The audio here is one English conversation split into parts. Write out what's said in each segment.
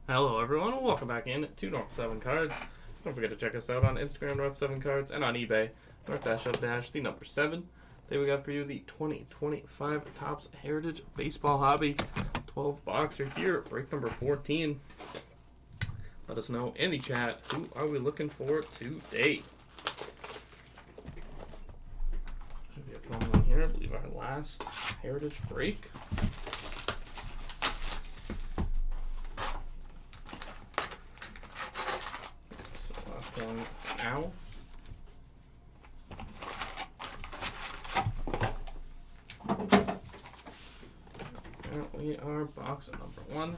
Hello, everyone. Welcome back in to North 7 Cards. Don't forget to check us out on Instagram, North 7 Cards, and on eBay, North-of- the number 7. Today we got for you the 2025 Topps Heritage Baseball Hobby 12 boxer here, break number 14. Let us know in the chat, who are we looking for today? Should be a fun one here. I believe our last Heritage break. Going now. And we are box number 1.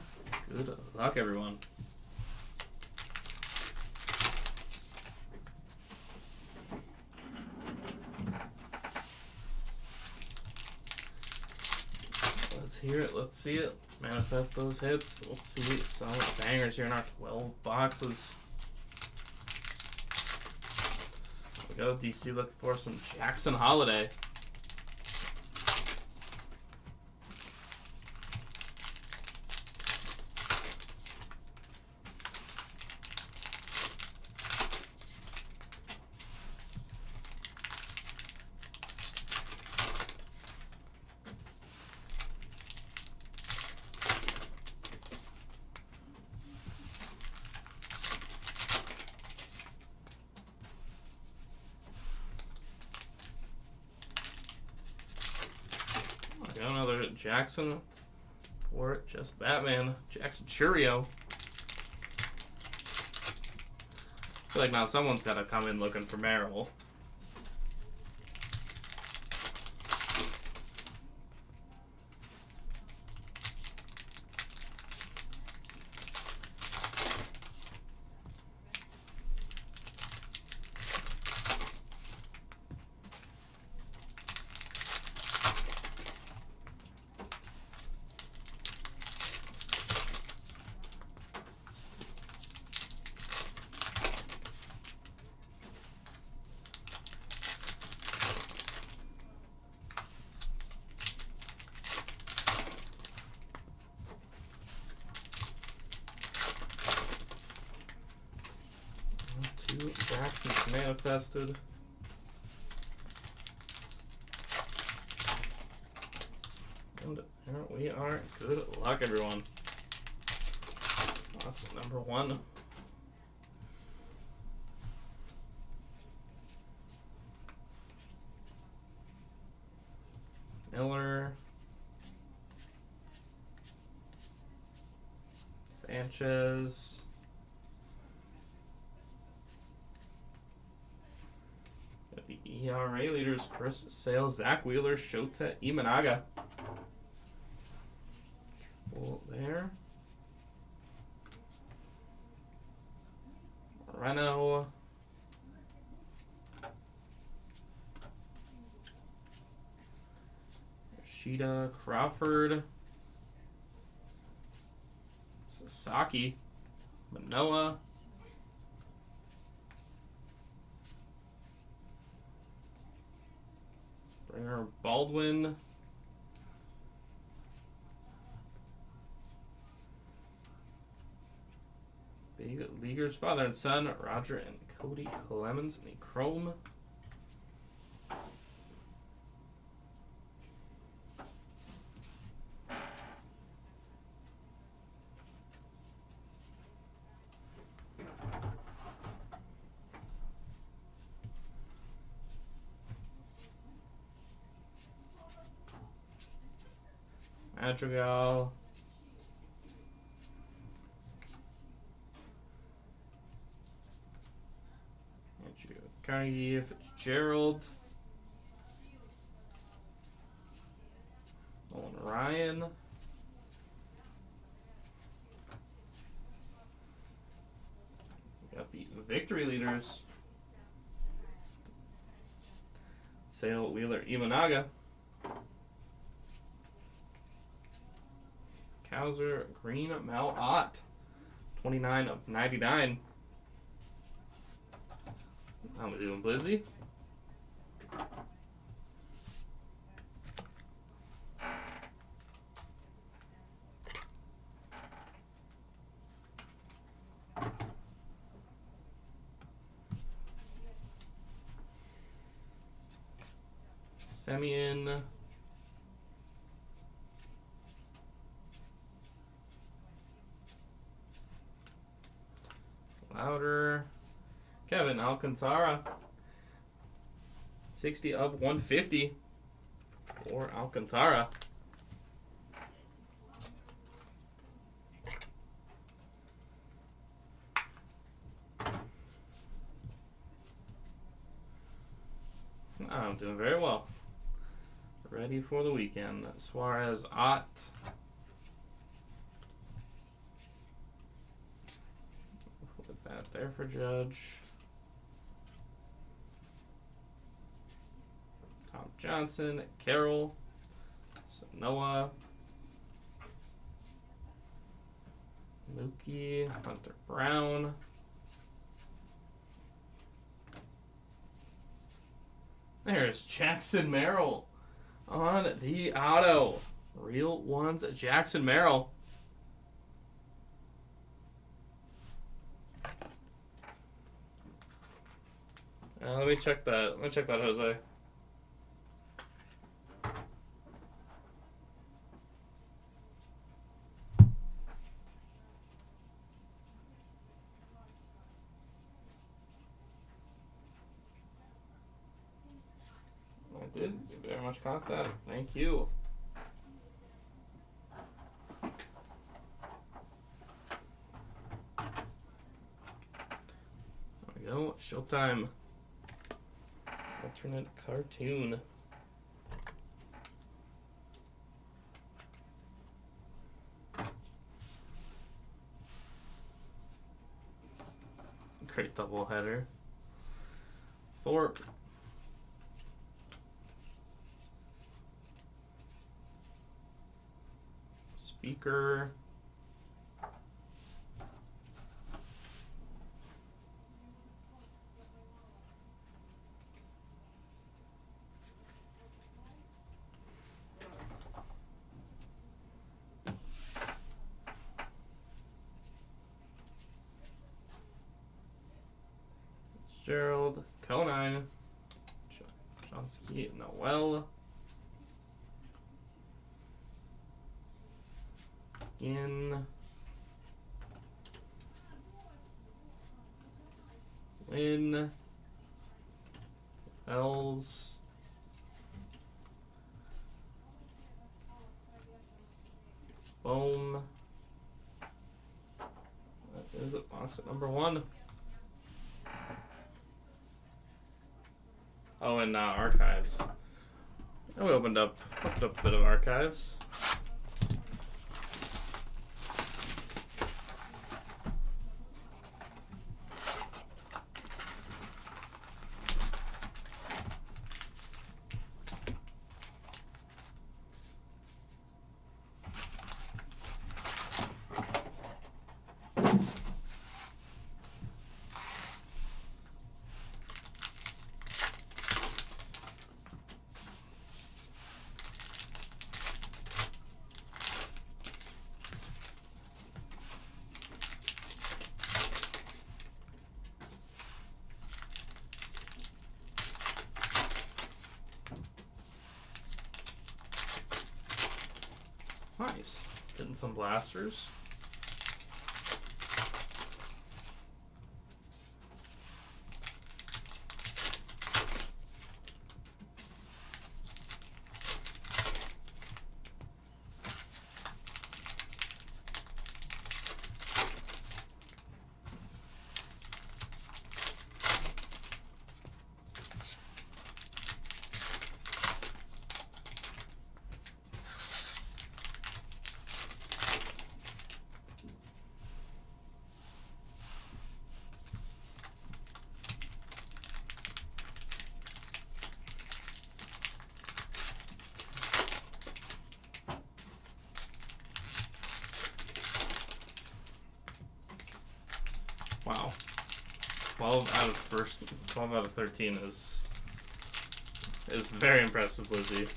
Good luck, everyone. Let's hear it. Let's see it. Let's manifest those hits. Let's see some bangers here in our 12 boxes. Go DC looking for some Jackson Holiday. Got another Jackson, or just Batman, Jackson Churio. I feel like now someone's got to come in looking for Merrill. Two Jacksons manifested. And here we are. Good luck, everyone. Box number 1. Miller. Sanchez. Got the ERA leaders, Chris Sale, Zach Wheeler, Shota Imanaga. Full there. Moreno. Yoshida, Crawford. Sasaki. Manoa. Springer, Baldwin. Big Leaguers, father and son, Roger and Cody Clemens in the Chrome. Madrigal. Andrew Carnegie, Fitzgerald. Nolan Ryan. We got the victory leaders. Sale, Wheeler, Imanaga. Cowser, Green, Mel Ott. 29 of 99. How we doing, Blizzy? Semien. Louder. Kevin Alcantara. 60 of 150 for Alcantara. I'm doing very well. Ready for the weekend. Suarez Ott. Put that there for Judge. Tom Johnson, Carroll, Sanoa, Mookie, Hunter Brown. There's Jackson Merrill on the auto. Real ones, Jackson Merrill. Let me check that. Let me check that, Jose. I did. You very much caught that. Thank you. There we go. Showtime. Alternate cartoon. Great double header. Thorpe. Speaker. Gerald, Conine, Johnsky, Noel, Win, Ells, Bohm. That is it, box at number 1. Oh, and archives. And we opened up a bit of archives. Nice. Getting some blasters. Wow. 12 out of 13 is very impressive, Lizzie.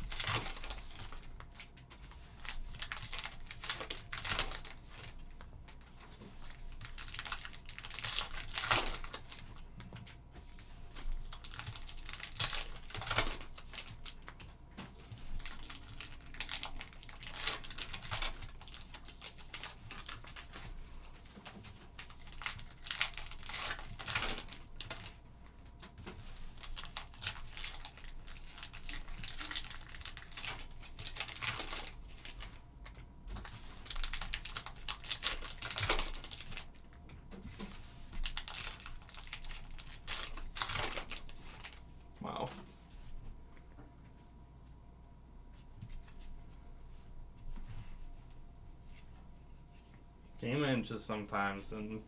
Game of inches sometimes, and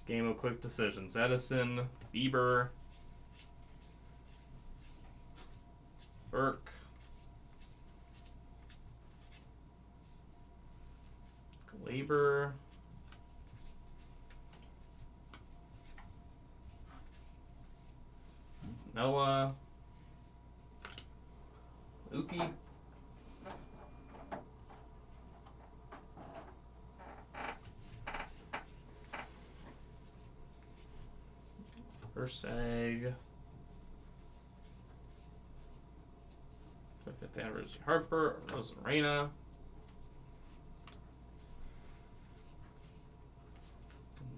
game of quick decisions. Edison, Bieber, Burke, Glaber, Noah, Mookie, Versag, 5th anniversary Harper, Rosarena,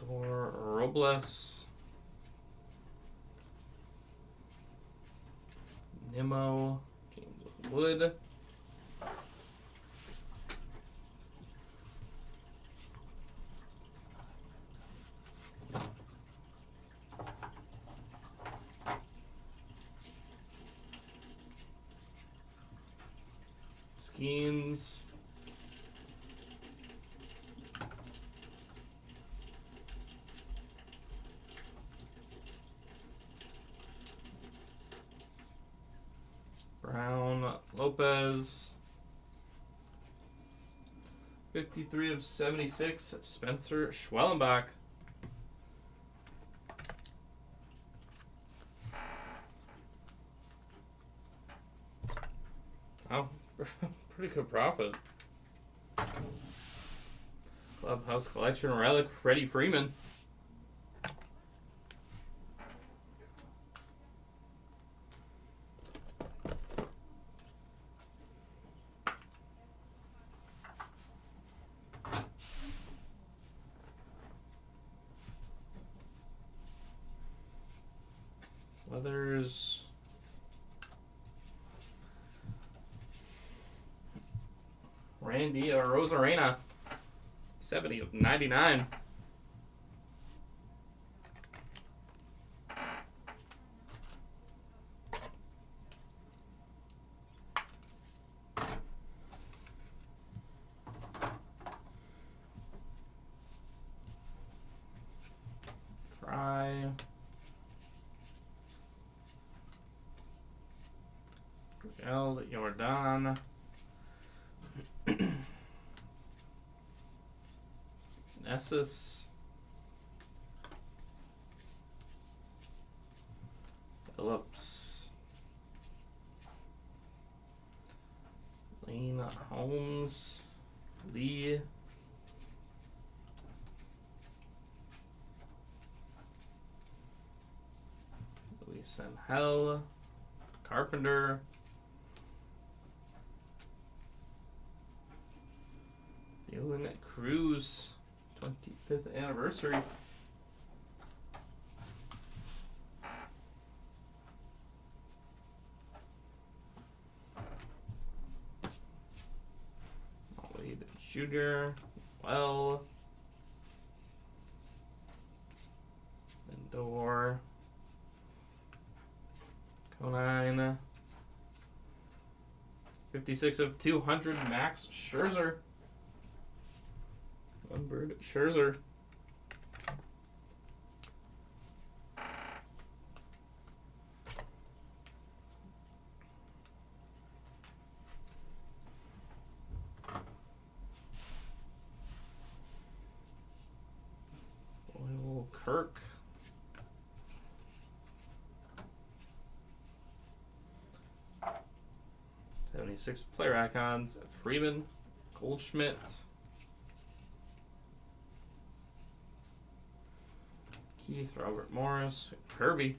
Lindor, Robles, Nimmo, James Wood, Skeens, Brown, Lopez, 53 of 76, Spencer Schwellenbach. Oh, pretty good profit. Clubhouse Collection Relic, Freddie Freeman. Weathers. Randy Rosarena, 70 of 99. Fry. L. Jordan. Nessus. Phillips. Lane Holmes. Lee. Luis Angel. Carpenter. Dylan Cruz, 25th anniversary. Wade Jr., Well, Lindor, Conine, 56 of 200, Max Scherzer. One-bird Scherzer. Oil Kirk. '76 player icons. Freeman, Goldschmidt. Keith, Robert Morris, Kirby.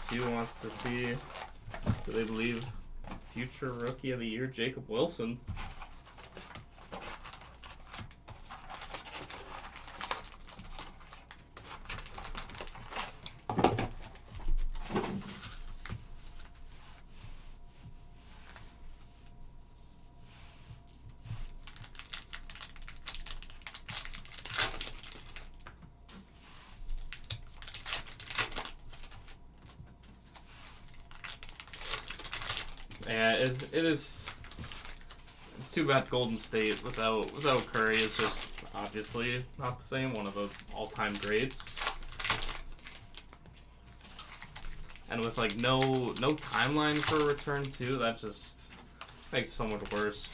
Sue wants to see, do they believe future Rookie of the Year, Jacob Wilson? Yeah, it is. It's too bad Golden State without Curry is just obviously not the same. One of the all-time greats, and with like no timeline for a return too, that just makes it so much worse.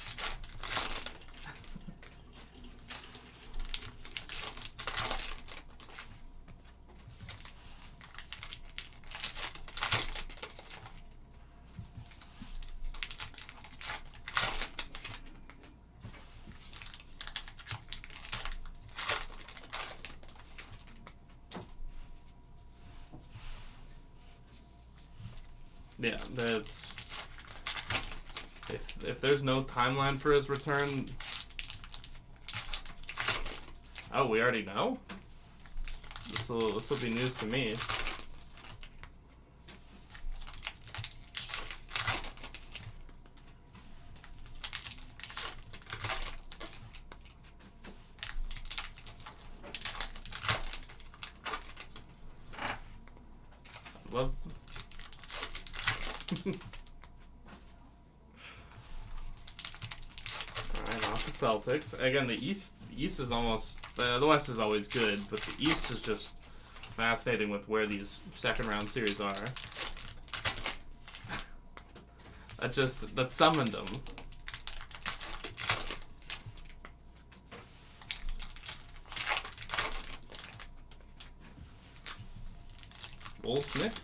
Yeah, that's if there's no timeline for his return. Oh, we already know? This will be news to me. Love. Alright, off the Celtics. Again, the East is almost the West is always good, but the East is just fascinating with where these second round series are. that summoned them. Wolves Knicks.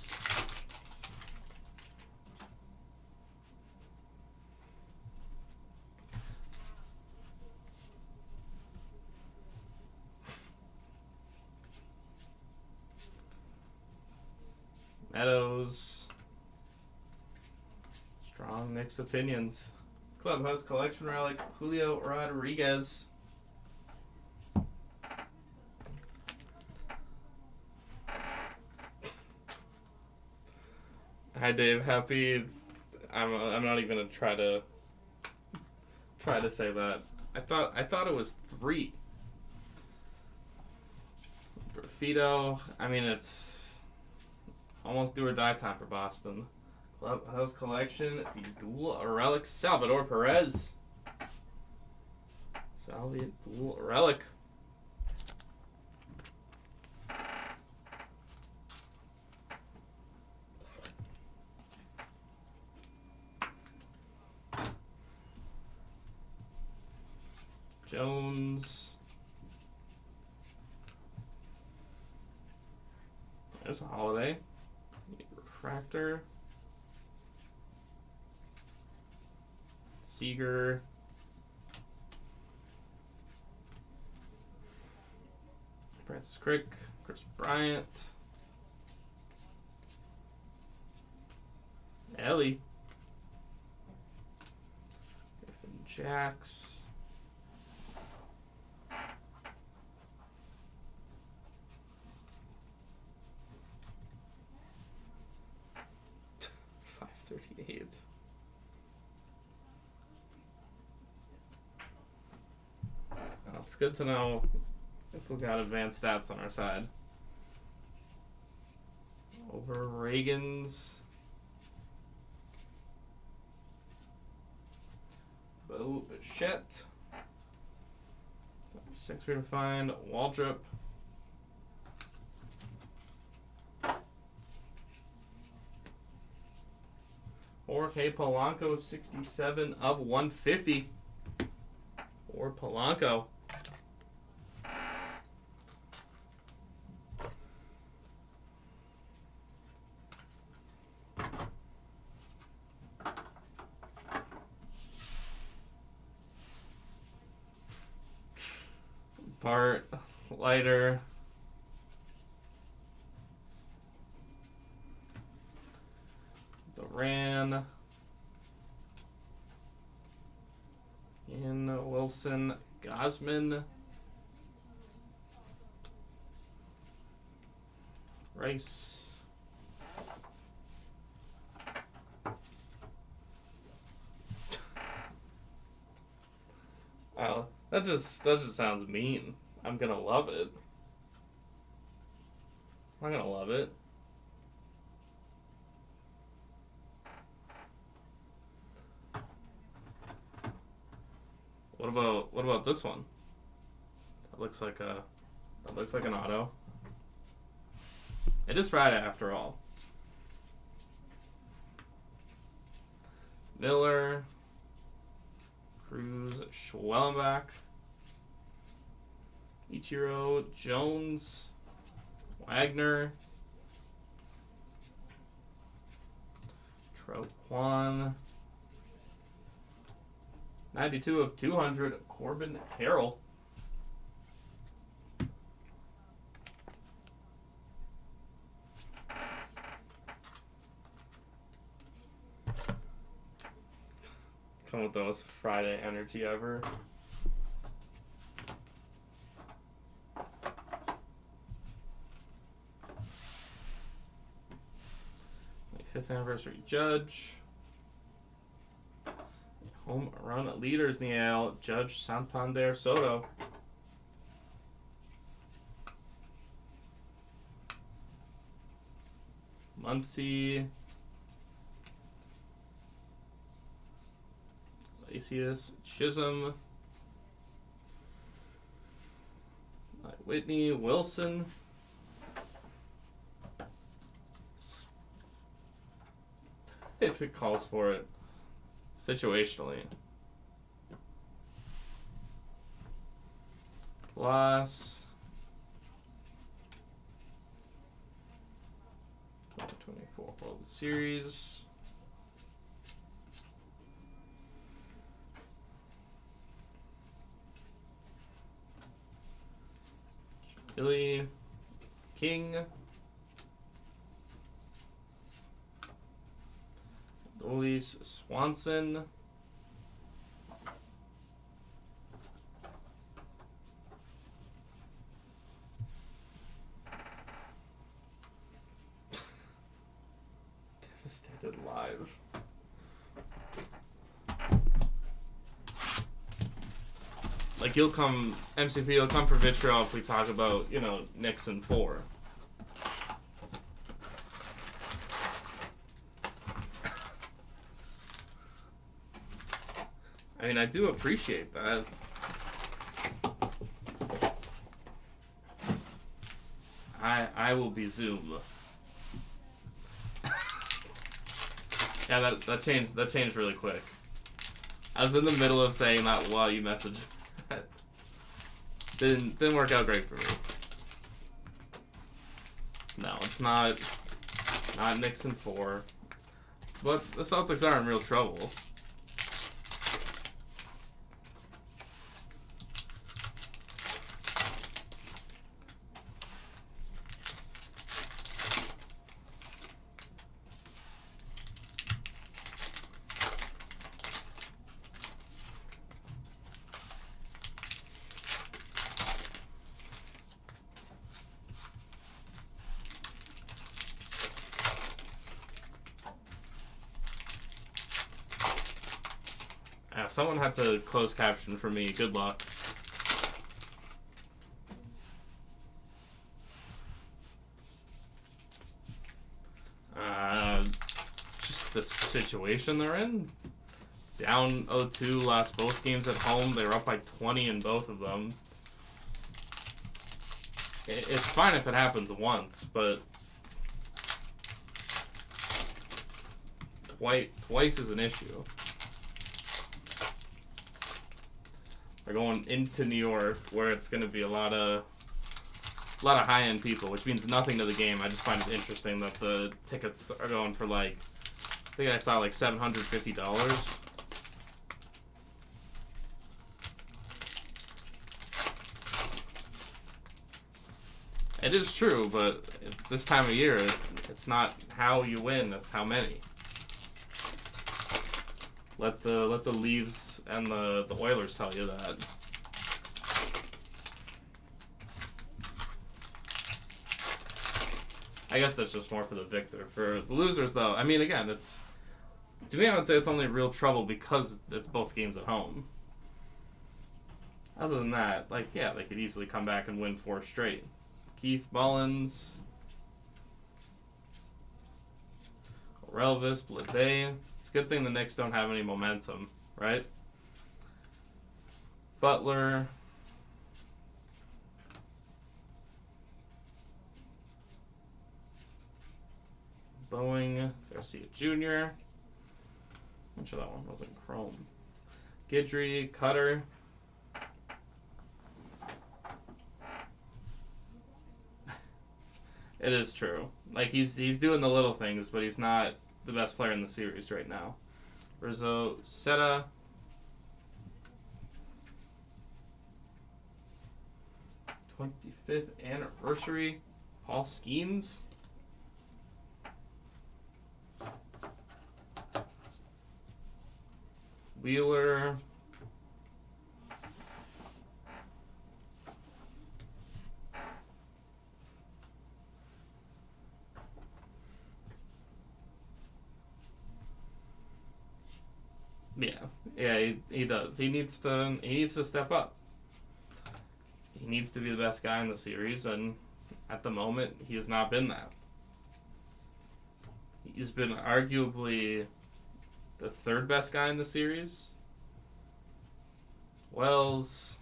Meadows. Strong mixed opinions. Clubhouse Collection Relic, Julio Rodriguez. Hi Dave, happy. I'm not even gonna try to say that. I thought it was 3. Graffito. I mean, it's almost do or die time for Boston. Clubhouse Collection, the dual relic Salvador Perez. Dual relic. Jones. There's a Holiday. Refractor. Seager. Francis Crick. Chris Bryant. Ellie. Griffin Jacks. It's good to know if we got advanced stats on our side. Over Reagan's. Bo Bichette. 6 to find. Waldrop. Jorge Polanco, 67 of 150. Or Polanco. Bart, Lighter. Duran. Ian Wilson, Gosman. Rice. Wow, that just sounds mean. I'm gonna love it. I'm gonna love it. what about this one? That looks like an auto. It is Friday after all. Miller, Cruz, Schwellenbach, Ichiro, Jones, Wagner, Troquan, 92 of 200, Corbin Harrell. Come with the most Friday energy ever. Fifth anniversary Judge. Home run leaders in the AL, Judge, Santander, Soto. Muncy. Iglesias, Chisholm. Whitney, Wilson. If it calls for it. Situationally. Plus 2024 World Series. Billy King. Dolis Swanson. Devastated Live. Like, you'll come, MCP, you'll come for vitriol if we talk about, you know, Nixon 4. I mean, I do appreciate that. I will be Zoom. Yeah, that changed really quick. I was in the middle of saying that while you messaged. Didn't work out great for me. No, it's not Nixon 4. But the Celtics are in real trouble. If someone had to close caption for me, good luck. Just the situation they're in. Down 0-2, lost both games at home. They were up by 20 in both of them. It's fine if it happens once, but twice is an issue. They're going into New York, where it's going to be a lot of high-end people, which means nothing to the game. I just find it interesting that the tickets are going for, like, I think I saw like $750. It is true, but this time of year, it's not how you win; it's how many. Let the Leaves and the Oilers tell you that. I guess that's just more for the victor. For the losers, though, I mean, again, to me, I would say it's only real trouble because it's both games at home. Other than that, like, yeah, they could easily come back and win 4 straight. Keith Mullins, Relvis, Blade. It's a good thing the Knicks don't have any momentum, right? Butler. Boeing, Garcia Jr. I'm sure that one wasn't chrome. Guidry, Cutter. It is true. Like, he's doing the little things, but he's not the best player in the series right now. Rizzo, Seta. '25th anniversary. Paul Skeens. Wheeler. Yeah, he does. He needs to step up. He needs to be the best guy in the series, and at the moment, he has not been that. He's been arguably the third best guy in the series. Wells,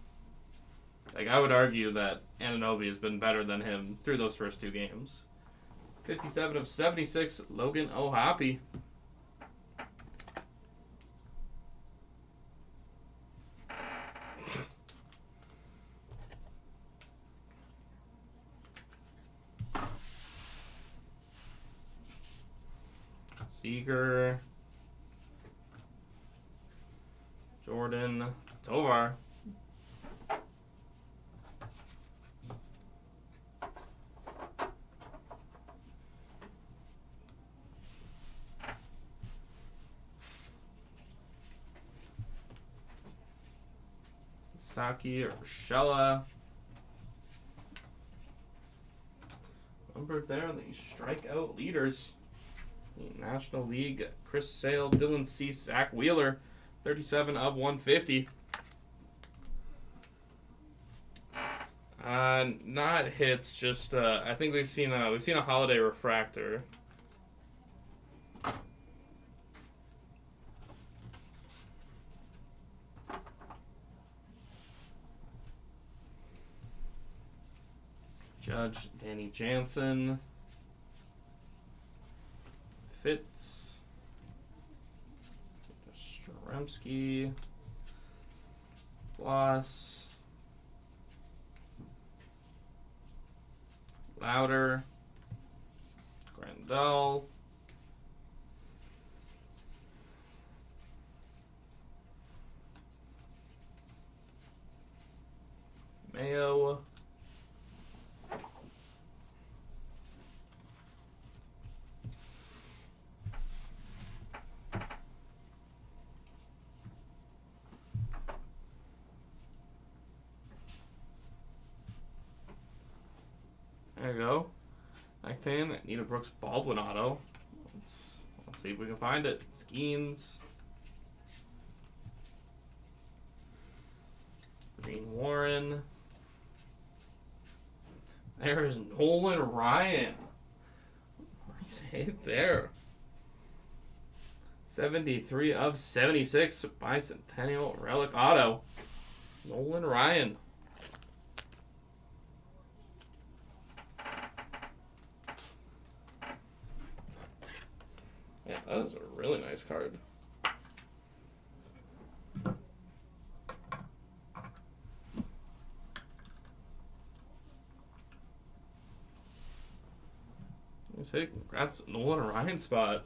like, I would argue that Anunoby has been better than him through those first two games. 57 of 76, Logan O'Hoppe. Seager, Jordan, Tovar. Saki or Shella. Numbered there on the strikeout leaders. National League, Chris Sale, Dylan Cease, Zach Wheeler, 37 of 150. Not hits, just I think we've seen a holiday refractor. Judge, Danny Jansen. Fitz, Stremski, Bloss, Louder, Grandal, Mayo, there you go. Actane, Nita Brooks Baldwin auto. Let's see if we can find it. Skeens. Green Warren. There's Nolan Ryan. Nice hit there. 73 of 76 Bicentennial Relic auto. Nolan Ryan. Yeah, that is a really nice card. Let's say congrats, Nolan Ryan spot.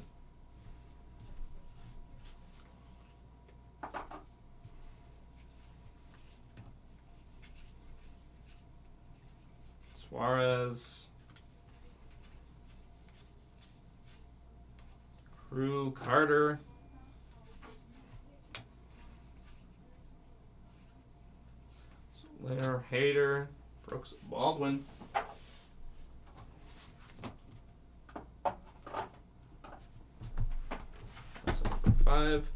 Suarez. Crew Carter. Slayer Hader. Brooks Baldwin. That's number 5.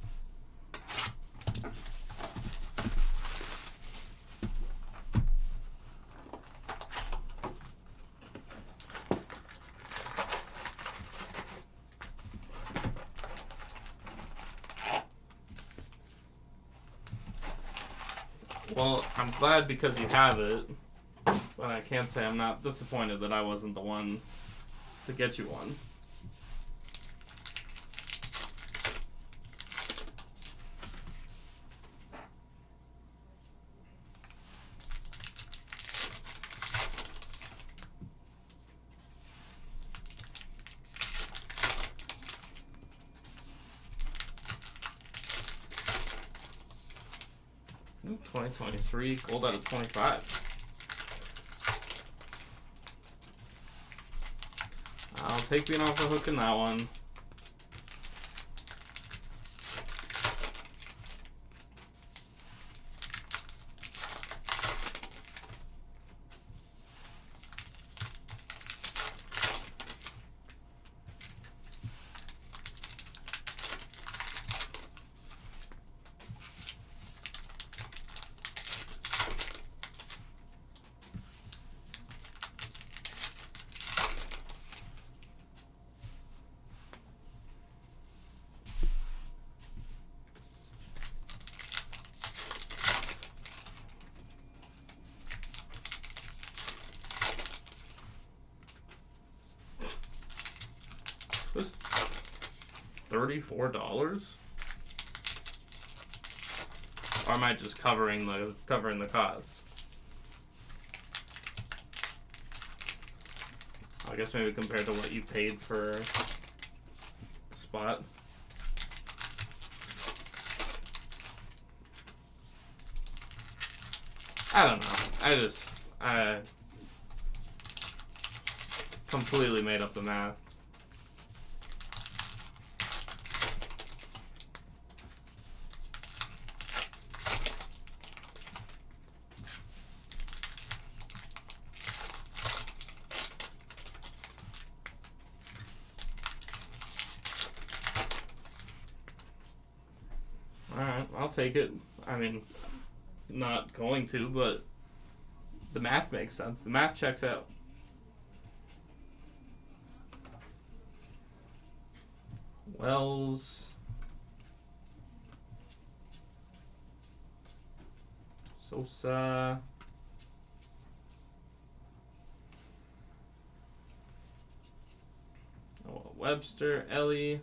Well, I'm glad because you have it, but I can't say I'm not disappointed that I wasn't the one to get you one. Ooh, 2023, gold out of 25. I'll take being off the hook in that one. Was $34? Or am I just covering the cost? I guess maybe compared to what you paid for Spot. I don't know. I completely made up the math. Alright, I'll take it. I mean, not going to, but the math makes sense. The math checks out. Wells. Sosa. Noah Webster. Ellie.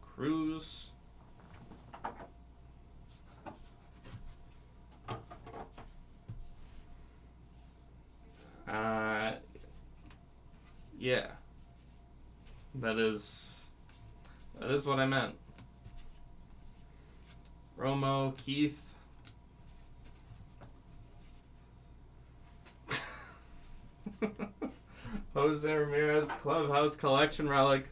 Cruz. Yeah. That is what I meant. Romo, Keith. Jose Ramirez, Clubhouse Collection Relic.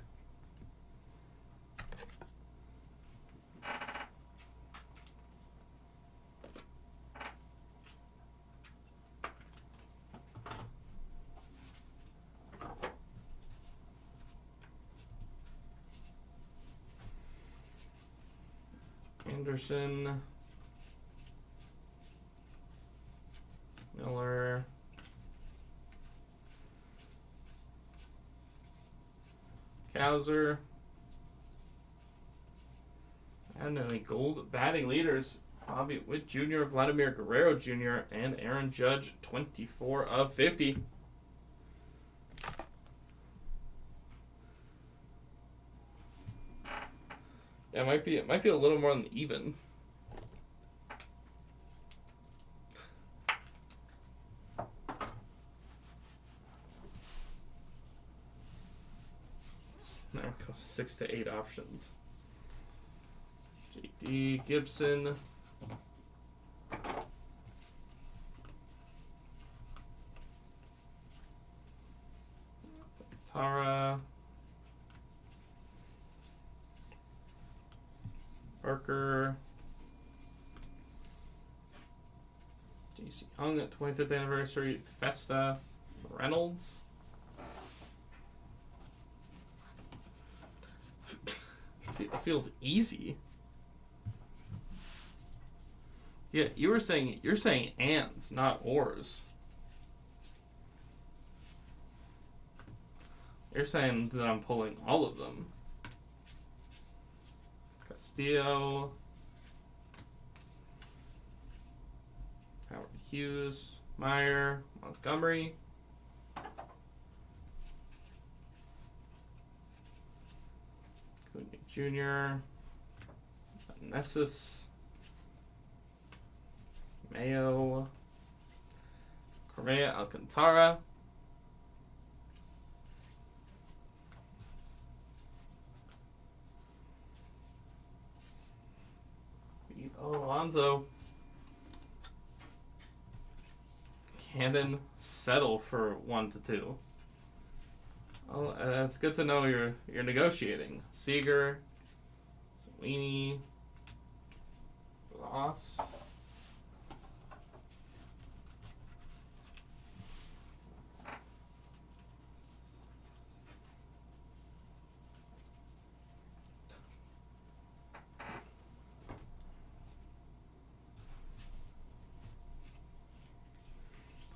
Anderson, Miller, Cowser, and any gold batting leaders. Bobby Witt Jr., Vladimir Guerrero Jr., and Aaron Judge, 24 of 50. Yeah, it might be a little more than even. Now it goes 6 to 8 options. JD Gibson. Tara. Parker. JC Young at 25th anniversary. Festa. Reynolds. It feels easy. Yeah, you're saying ands, not ors. You're saying that I'm pulling all of them. Castillo. Howard Hughes, Meyer, Montgomery. Cunha Jr., Nessus, Mayo, Correa, Alcantara, Alonso, Cannon, settle for 1-2. Well, it's good to know you're negotiating. Seager, Sweeney, Loss.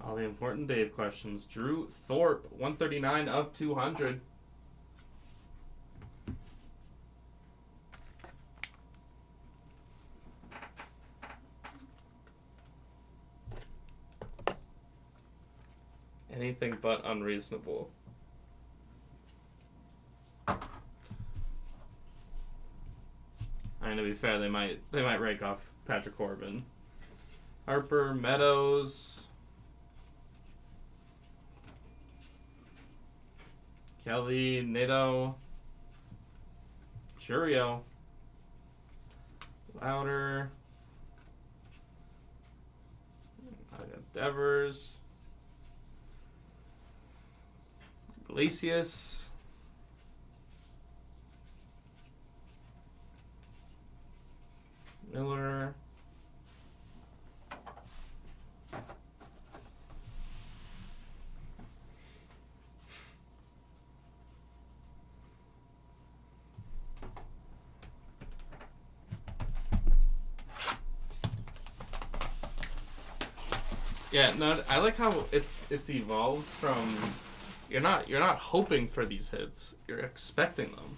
All the important Dave questions. Drew Thorpe, 139 of 200. Anything but unreasonable. I mean, to be fair, they might rake off Patrick Corbin. Harper, Meadows, Kelly, Nitto, Churio, Louder, I got Devers, Iglesias, Miller, yeah, no, I like how it's evolved from you're not hoping for these hits, you're expecting them.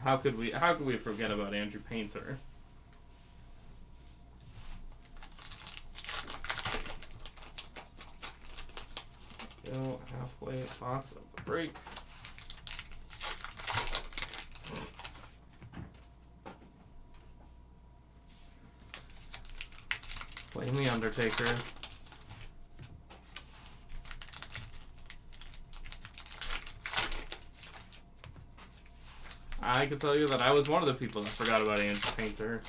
How could we forget about Andrew Painter? Go halfway box of the break. Blame the Undertaker. I can tell you that I was one of the people that forgot about Andrew Painter.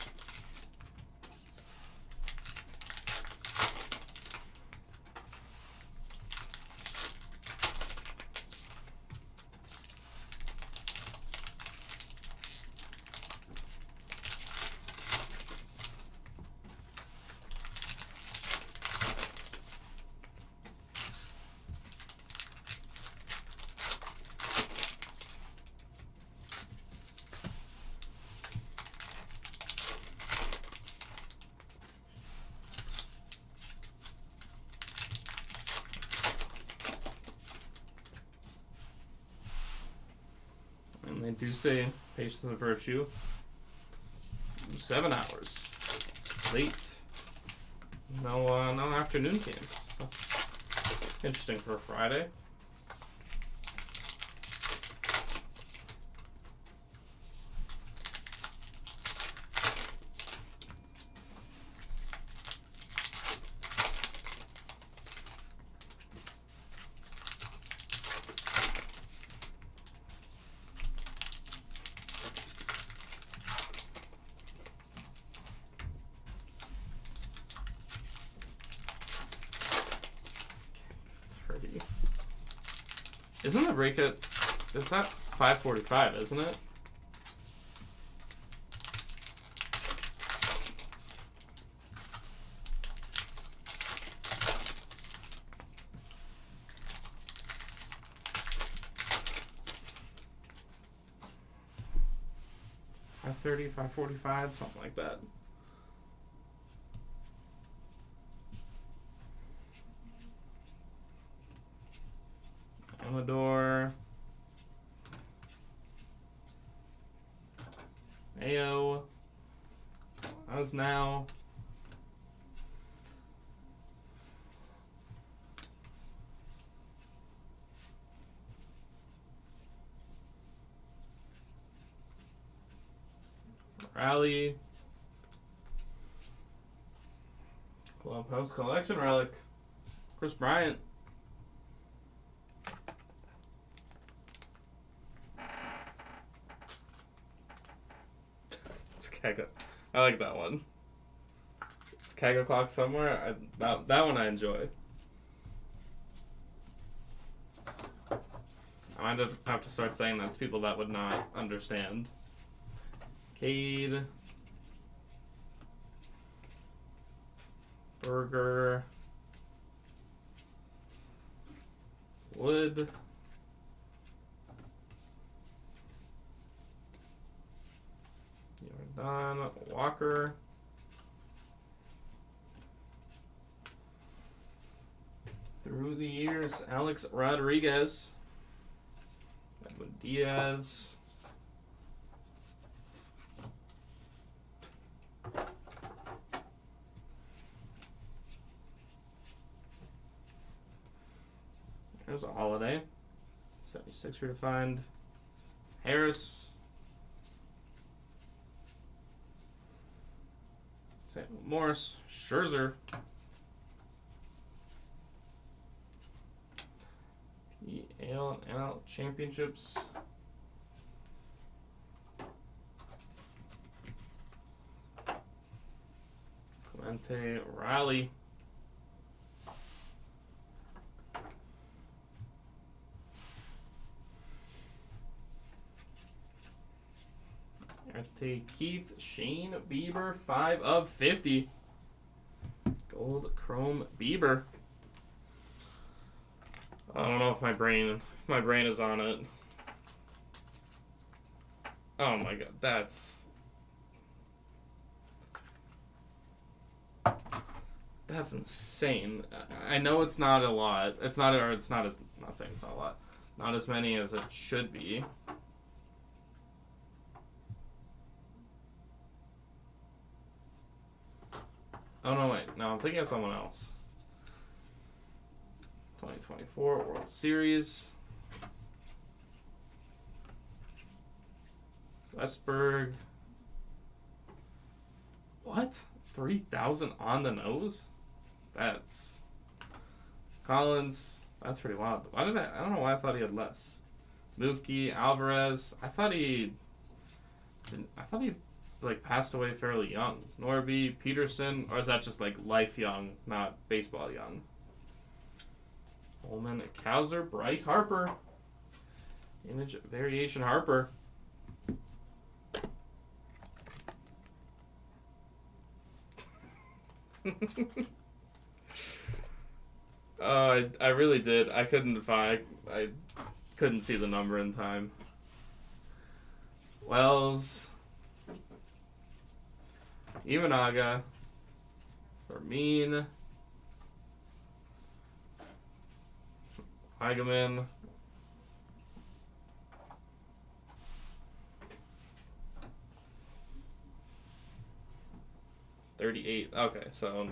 They do say patience is a virtue. 7 hours. Late. No afternoon games. That's interesting for a Friday. Isn't the break at... It's at 5:45, isn't it? $5:30, $5:45, something like that. Astros now. Rally. Clubhouse Collection Relic. Chris Bryant. It's Kega. I like that one. It's Kega Clock somewhere. That one I enjoy. I might have to start saying that to people that would not understand. Cade. Burger. Wood. Jordan Walker. Through the years, Alex Rodriguez. Edwin Diaz. There's a Holiday. 76 for defined. Harris. Samuel Morse. Scherzer. The AL and NL Championships. Clemente Riley. Keith Shane Bieber, 5 of 50. Gold Chrome Bieber. I don't know if my brain is on it. Oh my god, that's insane. I know it's not a lot. It's not as, not saying it's not a lot. Not as many as it should be. Oh, no, wait. No, I'm thinking of someone else. 2024 World Series. Westberg. What? 3,000 on the nose? That's... Collins. That's pretty wild. I don't know why I thought he had less. Mookie, Alvarez. I thought he like passed away fairly young. Norby, Peterson, or is that just like life young, not baseball young? Holman, Kowser, Bryce Harper, image variation Harper. I really did. I couldn't see the number in time. Wells. Imanaga, Fermin, Heigeman, $38. Okay, so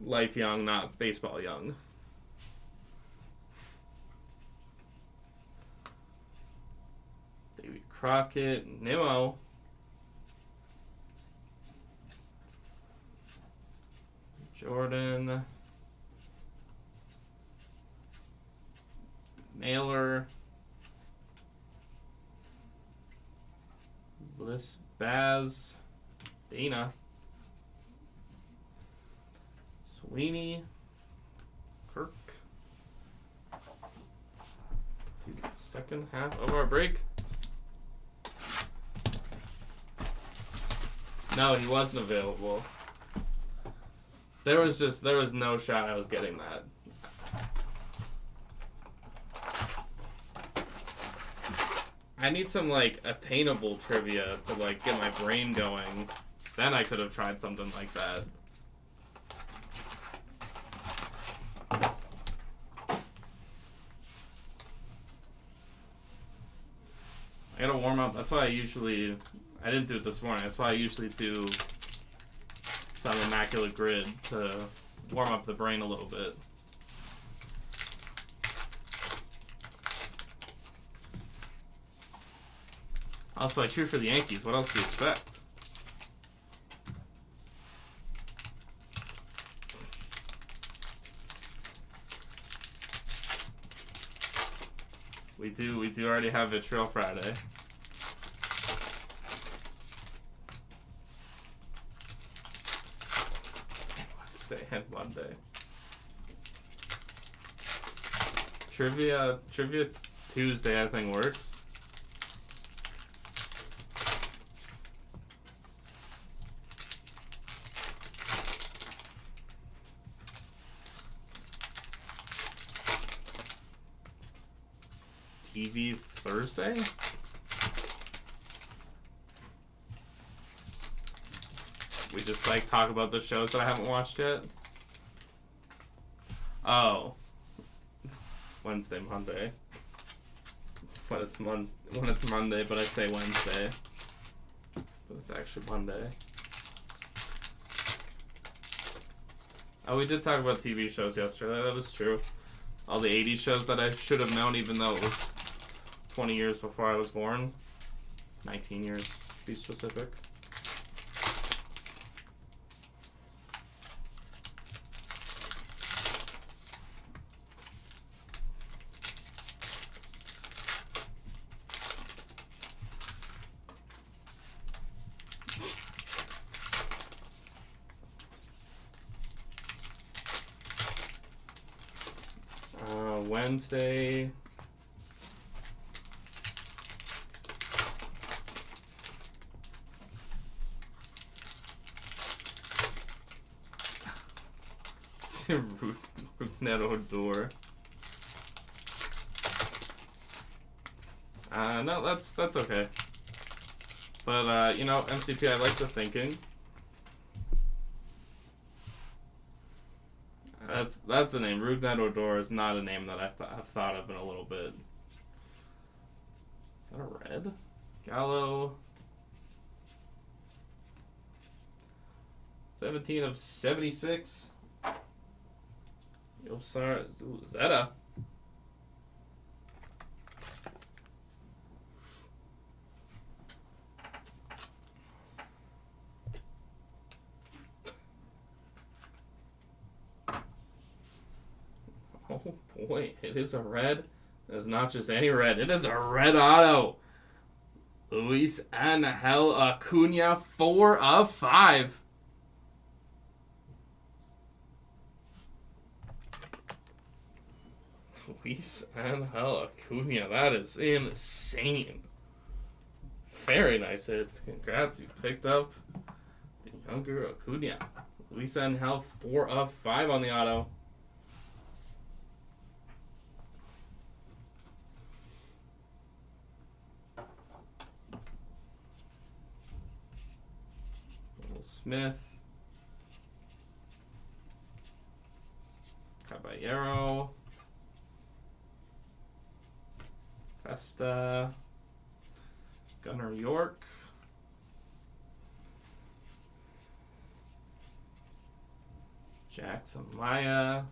life young, not baseball young. Davey Crockett, Nimmo. Jordan, Naylor, Bliss, Baz, Dana, Sweeney, Kirk. To the second half of our break. No, he wasn't available. There was no shot I was getting that. I need some like attainable trivia to like get my brain going. Then I could have tried something like that. I gotta warm up. That's why I didn't do it this morning. That's why I usually do some Immaculate Grid to warm up the brain a little bit. Also, I cheer for the Yankees. What else do you expect? We do already have Vitriol Friday. Wednesday and Monday. Trivia Tuesday, I think, works. TV Thursday? We just like talk about the shows that I haven't watched yet. Oh. Wednesday, Monday. When it's Monday, but I say Wednesday. But it's actually Monday. Oh, we did talk about TV shows yesterday. That is true. All the 80s shows that I should have known, even though it was 20 years before I was born. 19 years, to be specific. Wednesday. Rougned Odor. No, that's okay. But you know, MCP, I like the thinking. That's the name. Rougned Odor is not a name that I've thought of in a little bit. Got a red? Gallo. 17 of 76. Yosar Zeta. Oh boy, it is a red. It's not just any red. It is a red auto. Luis Angel Acuna, 4 of 5. Luis Angel Acuna, that is insane. Very nice hit. Congrats, you picked up the younger Acuna. Luis Angel, 4 of 5 on the auto. Smith, Caballero, Festa, Gunnar York, Jackson Maya,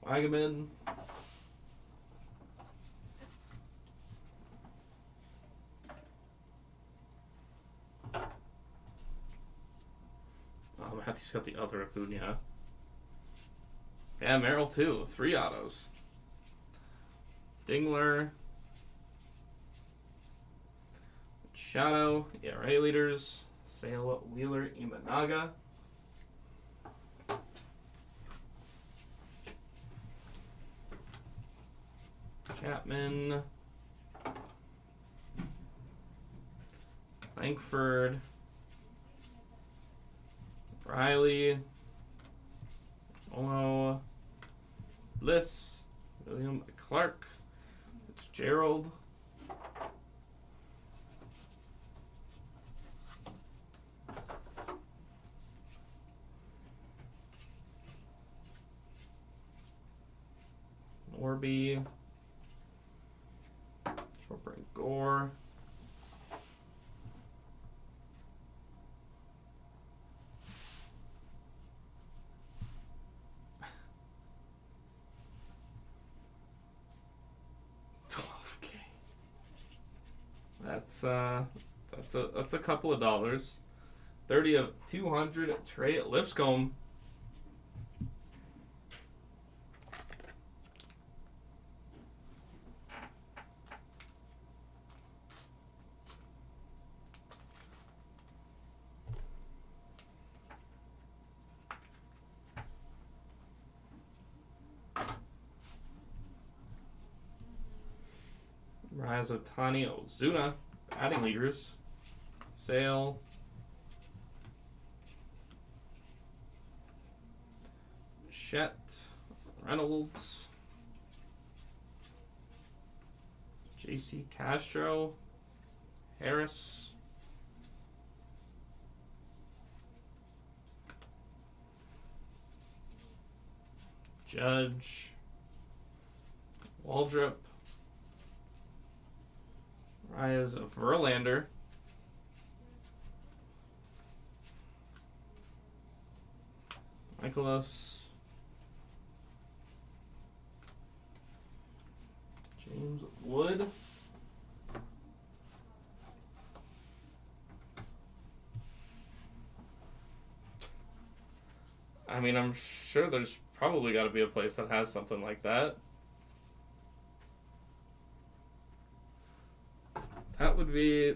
Wagaman, Matthew's got the other Acuna. Yeah, Merrill too. 3 autos. Dingler. Shadow. ERA leaders. Sale, Wheeler, Imanaga. Chapman. Langford. Riley, Ono, Bliss, William Clark, Fitzgerald, Norby, That's a couple of dollars. 30 of 200. Trey Lipscomb. Rise of Tani Ozuna. Batting leaders. Sale. Chet. Reynolds. JC Castro. Harris. Judge. Waldrop. Rise of Verlander. Michaelis. James Wood. I mean, I'm sure there's probably got to be a place that has something like that. That would be...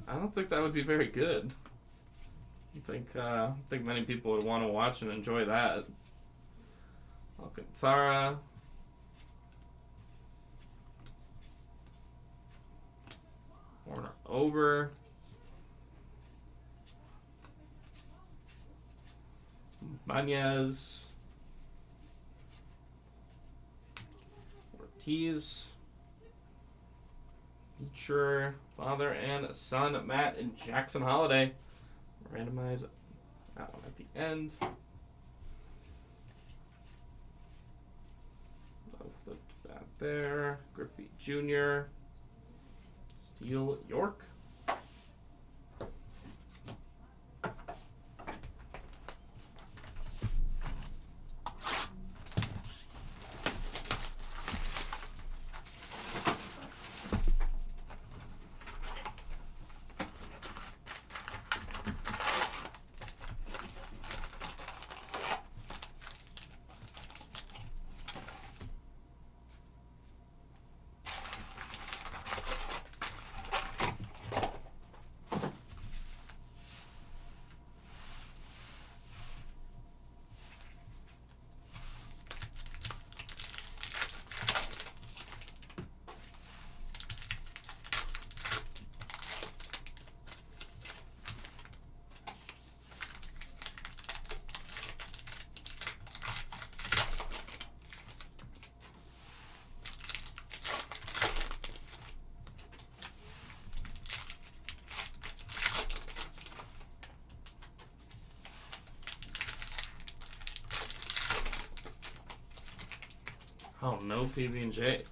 I don't think that would be very good. I think many people would want to watch and enjoy that. Alcantara. Warner Over. Banez. Ortiz. Beecher, father and son, Matt and Jackson Holiday. Randomize that one at the end. Flipped back there. Griffey Jr. Steele York. Oh, no PB&J.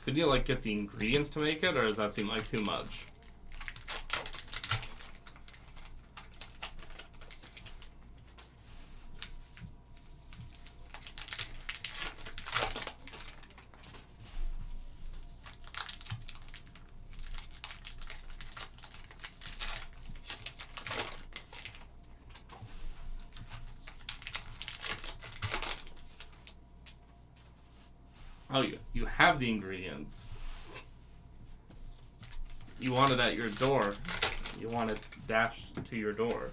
Could you, like, get the ingredients to make it, or does that seem like too much? Oh, you have the ingredients. You want it at your door. You want it dashed to your door.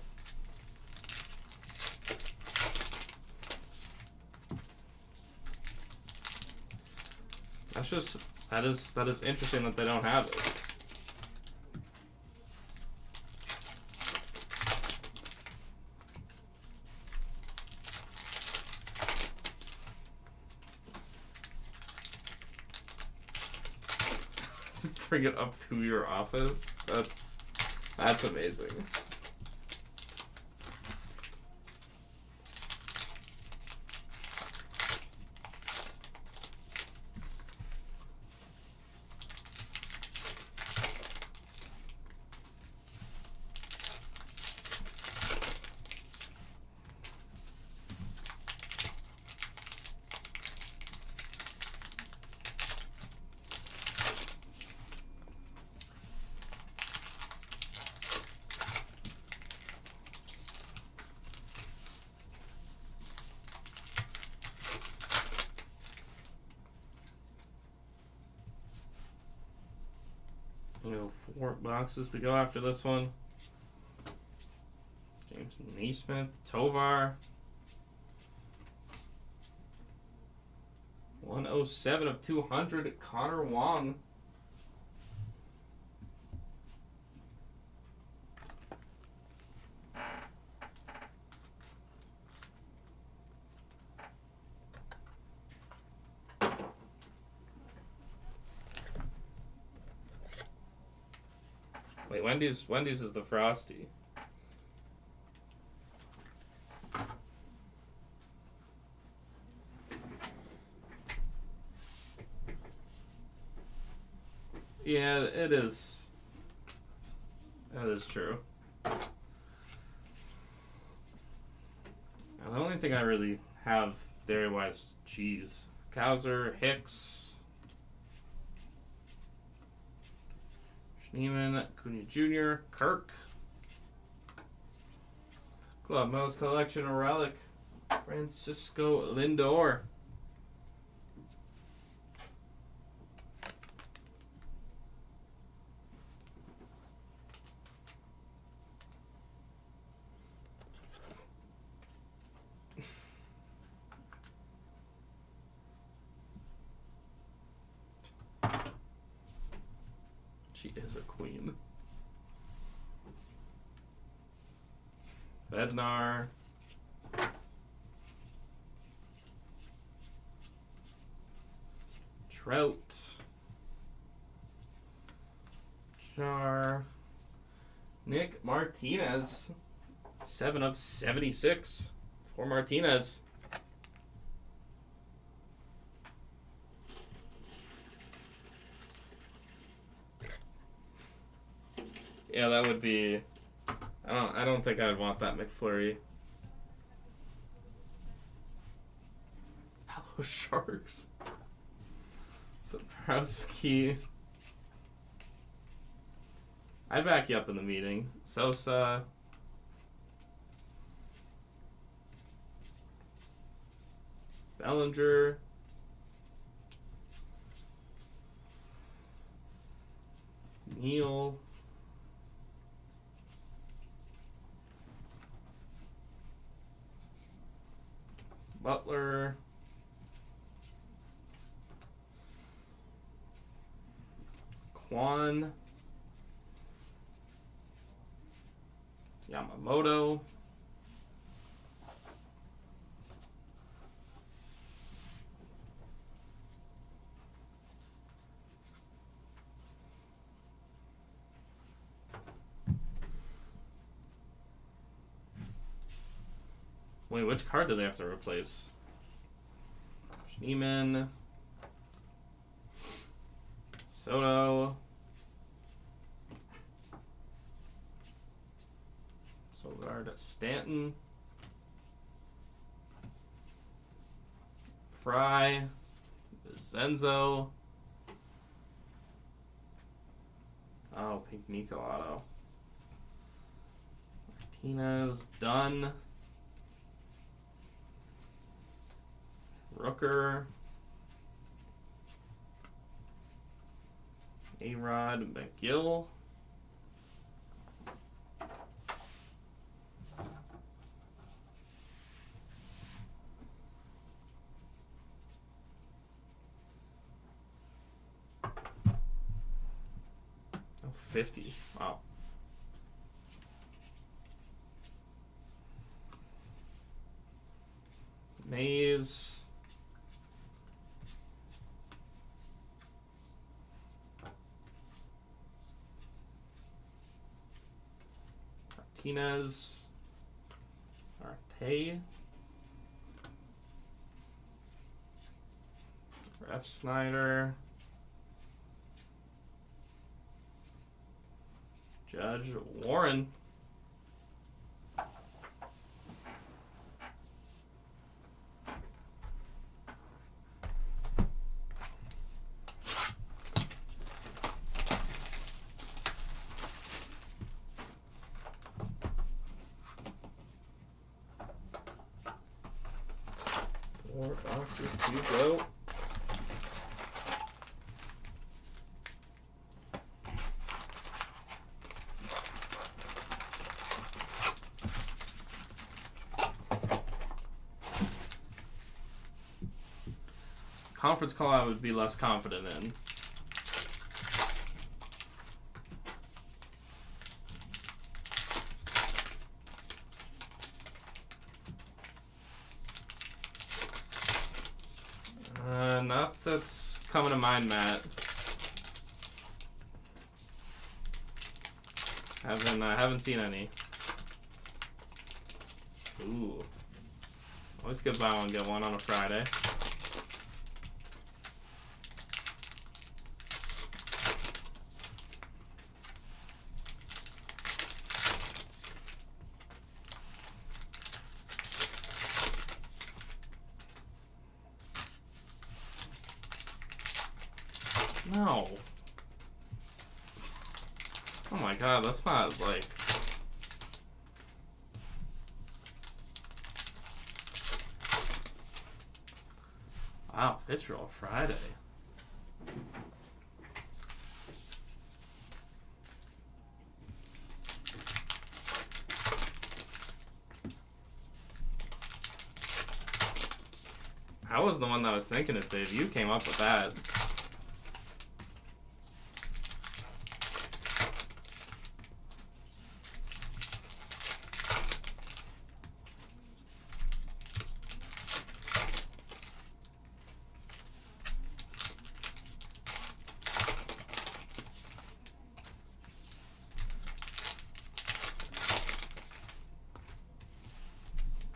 That is interesting that they don't have it. Bring it up to your office. That's amazing. We have 4 boxes to go after this one. James Naismith, Tovar. 107 of 200, Connor Wong. Wait, Wendy's is the Frosty. Yeah, it is. That is true. Now, the only thing I really have dairy-wise is cheese. Kowser, Hicks, Schneeman, Cunha Jr., Kirk, Club Mo's Collection Relic, Francisco Lindor. She is a queen. Bednar. Trout. Char. Nick Martinez. 7 of 76 for Martinez. Yeah, that would be. I don't think I'd want that McFlurry. Hello, Sharks. Zabrowski. I'd back you up in the meeting. Sosa. Bellinger. Neal. Butler. Kwan. Yamamoto. Wait, which card do they have to replace? Schneeman. Soto. Sogard Stanton. Fry. Zenzo. Oh, pink Nico auto. Martinez. Dunn. Rooker. A-Rod. McGill. Oh, 50. Wow. Mays. Martinez. Arte. F. Snyder. Judge Warren. Four boxes to go. conference call I would be less confident in. Not that's coming to mind, Matt. Haven't seen any. Ooh. Always good buy one, get one on a Friday. No. Oh my god, that's not like... Wow, pitch roll Friday. I was the one that was thinking it, Dave. You came up with that.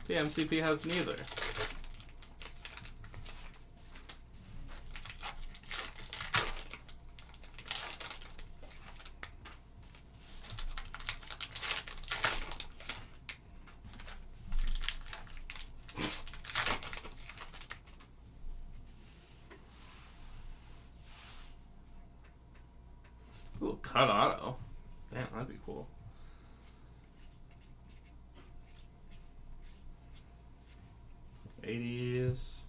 The MCP has neither. Ooh, cut auto. Damn, that'd be cool. '80s.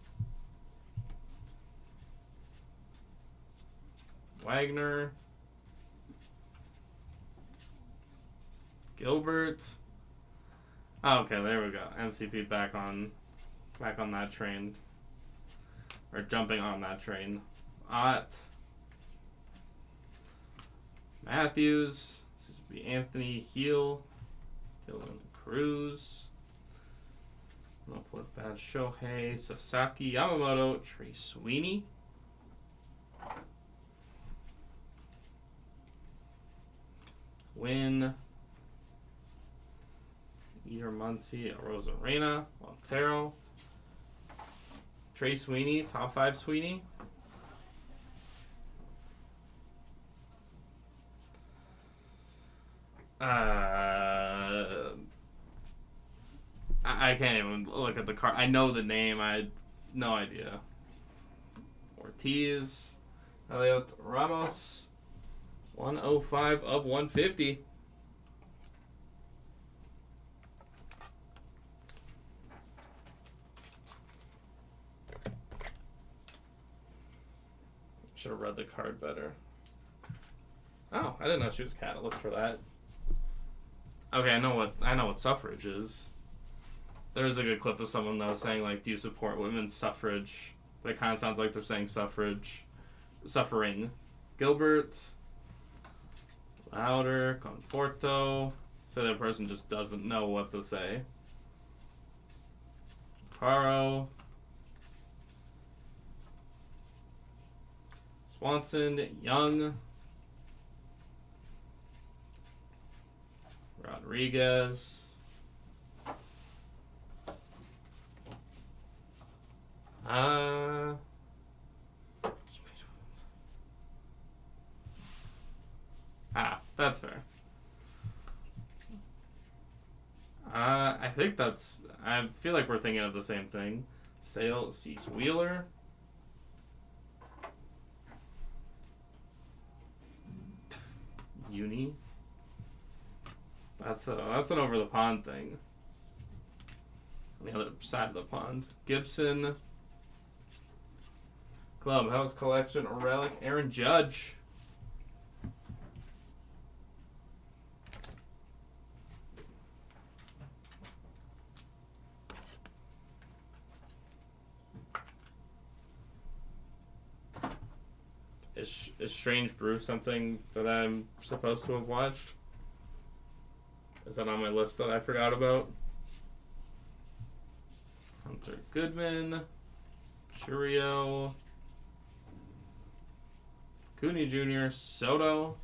Wagner. Gilbert. Oh, okay, there we go. MCP back on that train. Or jumping on that train. Ott. Matthews. This would be Anthony Heel. Dylan Cruz. No flip bad. Shohei Sasaki Yamamoto. Trey Sweeney. Win. Eater Muncie, Rosarena, Montero. Trey Sweeney, top 5 Sweeney. I can't even look at the card. I know the name. I had no idea. Ortiz, Elliot Ramos, 105 of 150. Should have read the card better. Oh, I didn't know she was catalyst for that. Okay, I know what suffrage is. There's a good clip of someone that was saying, like, do you support women's suffrage? But it kind of sounds like they're saying suffrage. Suffering. Gilbert. Louder. Conforto. So the person just doesn't know what to say. Paro. Swanson. Young. Rodriguez. That's fair. I think that's... I feel like we're thinking of the same thing. Sale Cease Wheeler. Uni. That's an over the pond thing. On the other side of the pond. Gibson. Clubhouse Collection Relic Aaron Judge. Is Strange Brew something that I'm supposed to have watched? Is that on my list that I forgot about? Hunter Goodman, Churio, Cooney Jr., Soto,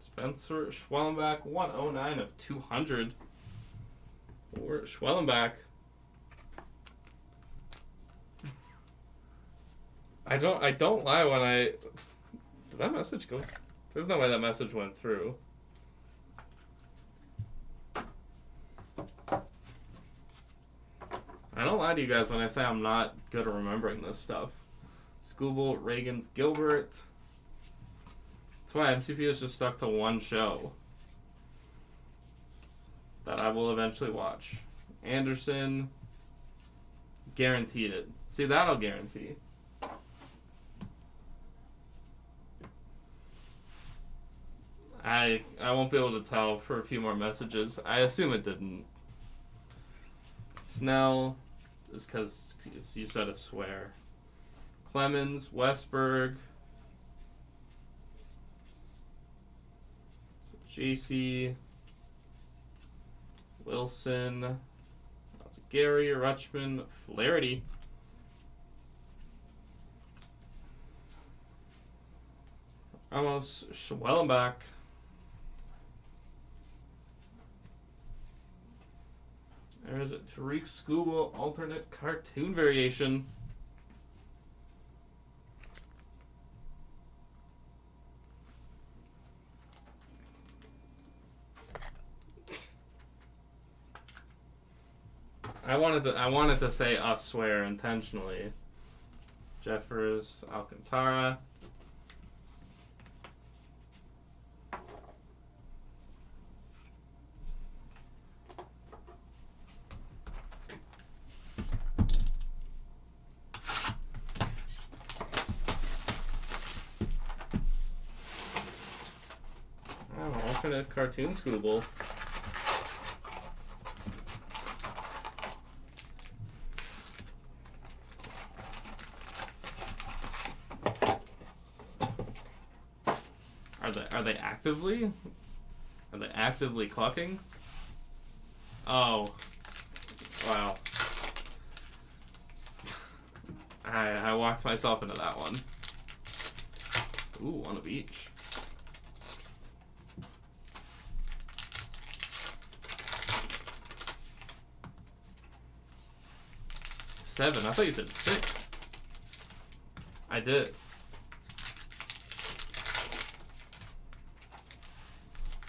Spencer Schwellenbach, 109 of 200. Or Schwellenbach. I don't lie when did that message go? There's no way that message went through. I don't lie to you guys when I say I'm not good at remembering this stuff. Scooble, Reagan's, Gilbert. That's why MCP is just stuck to one show that I will eventually watch. Anderson, guaranteed it. See, that I'll guarantee. I won't be able to tell for a few more messages. I assume it didn't. Snell, just because you said a swear. Clemens, Westberg, JC, Wilson, Gary, Rutschman, Flaherty. Ramos, Schwellenbach. There's a Tariq Scooble alternate cartoon variation. I wanted to say "I swear" intentionally. Jeffers, Alcantara. Alternate cartoon Scooble. Are they actively? Are they actively clucking? Oh, wow! I walked myself into that one. Ooh, one of each. Seven. I thought you said 6. I did.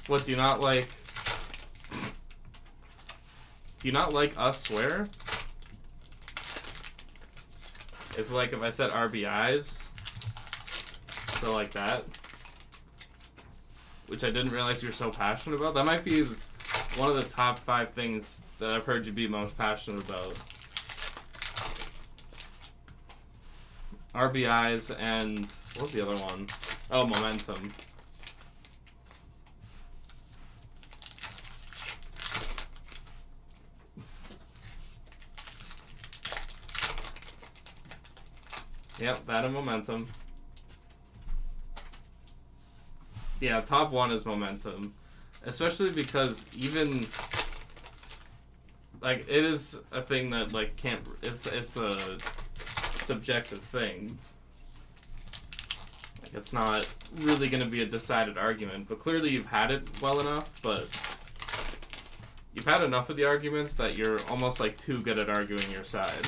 What, do you not like... Do you not like "Us Swear"? It's like if I said RBIs. So like that. Which I didn't realize you were so passionate about. That might be one of the top 5 things that I've heard you be most passionate about. RBIs and... What was the other one? Oh, momentum. Yep, that and momentum. Yeah, top 1 is momentum. Especially because even... Like, it is a thing that, like, can't... It's a subjective thing. Like, it's not really going to be a decided argument, but clearly you've had it well enough, but you've had enough of the arguments that you're almost, like, too good at arguing your side.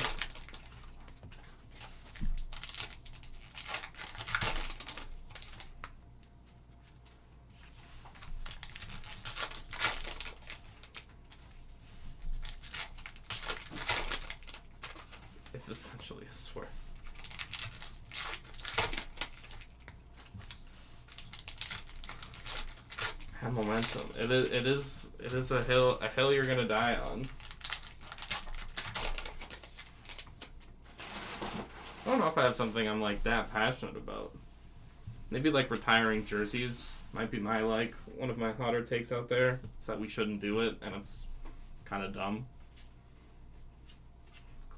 It's essentially a swear. Have momentum. It is a hill you're gonna die on. I don't know if I have something I'm like that passionate about. Maybe like retiring jerseys might be my like one of my hotter takes out there. Is that we shouldn't do it, and it's kind of dumb.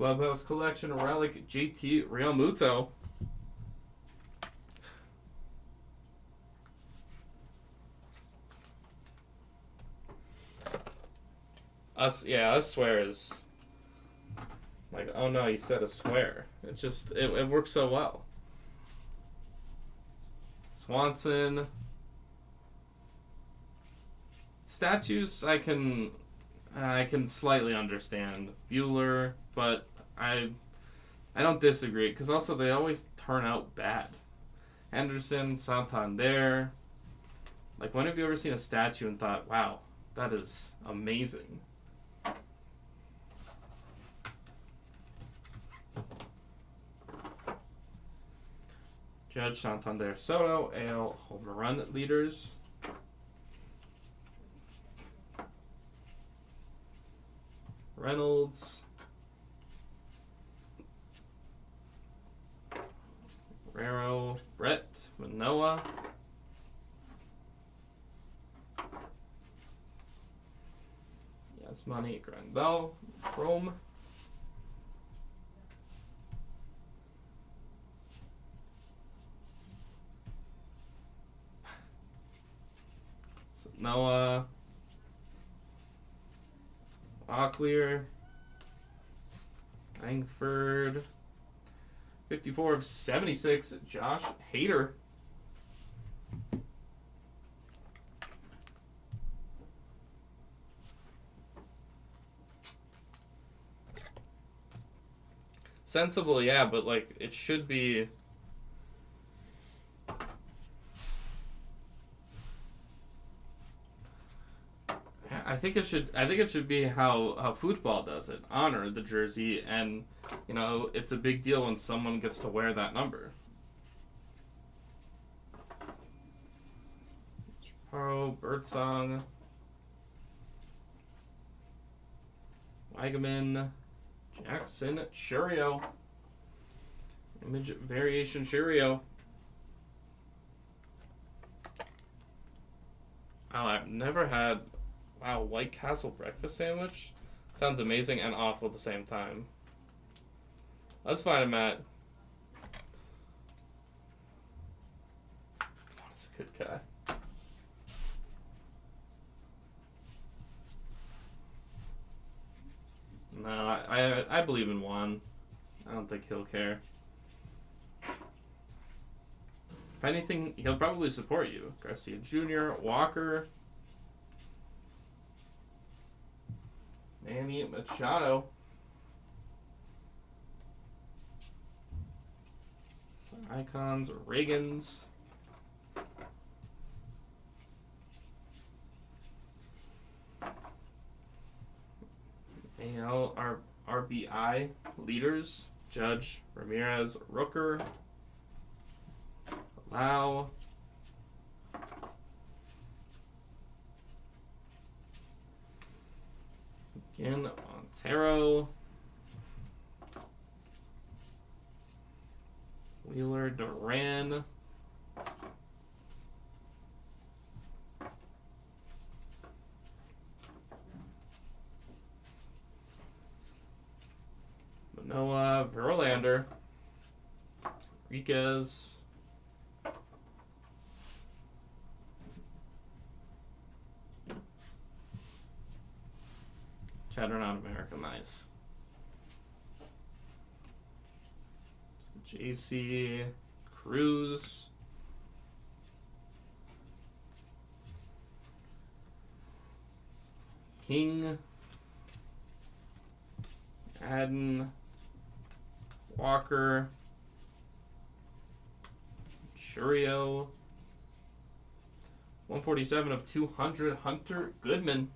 Clubhouse Collection Relic JT Real Muto. Us swear is like, oh no, you said a swear. It just it works so well. Swanson. Statues I can slightly understand. Bueller, but I don't disagree because also they always turn out bad. Henderson, Santander. Like, when have you ever seen a statue and thought, wow, that is amazing? Judge, Santander, Soto, AL home run leaders. Reynolds. Guerrero, Brett, Manoah. Yasmani, Grandal, Chrome. Noah, Locklear, Langford, 54 of 76, Josh Hader. Sensible, yeah, but like it should be. I think it should be how football does it. Honor the jersey, and you know it's a big deal when someone gets to wear that number. Chaparro, Birdsong, Wagaman, Jackson, Churio, image variation Churio. Oh, I've never had. Wow, White Castle breakfast sandwich? Sounds amazing and awful at the same time. Let's find him at. Juan's a good guy. No, I believe in Juan. I don't think he'll care. If anything, he'll probably support you. Garcia Jr., Walker. Manny Machado. Icons, Reagans. AL RBI leaders. Judge, Ramirez, Rooker. Lau. Again, Montero. Wheeler, Duran. Manoah, Verlander. Enriquez. Chatter Not America, nice. JC, Cruz. King. Adden. Walker. Churio. 147 of 200, Hunter Goodman.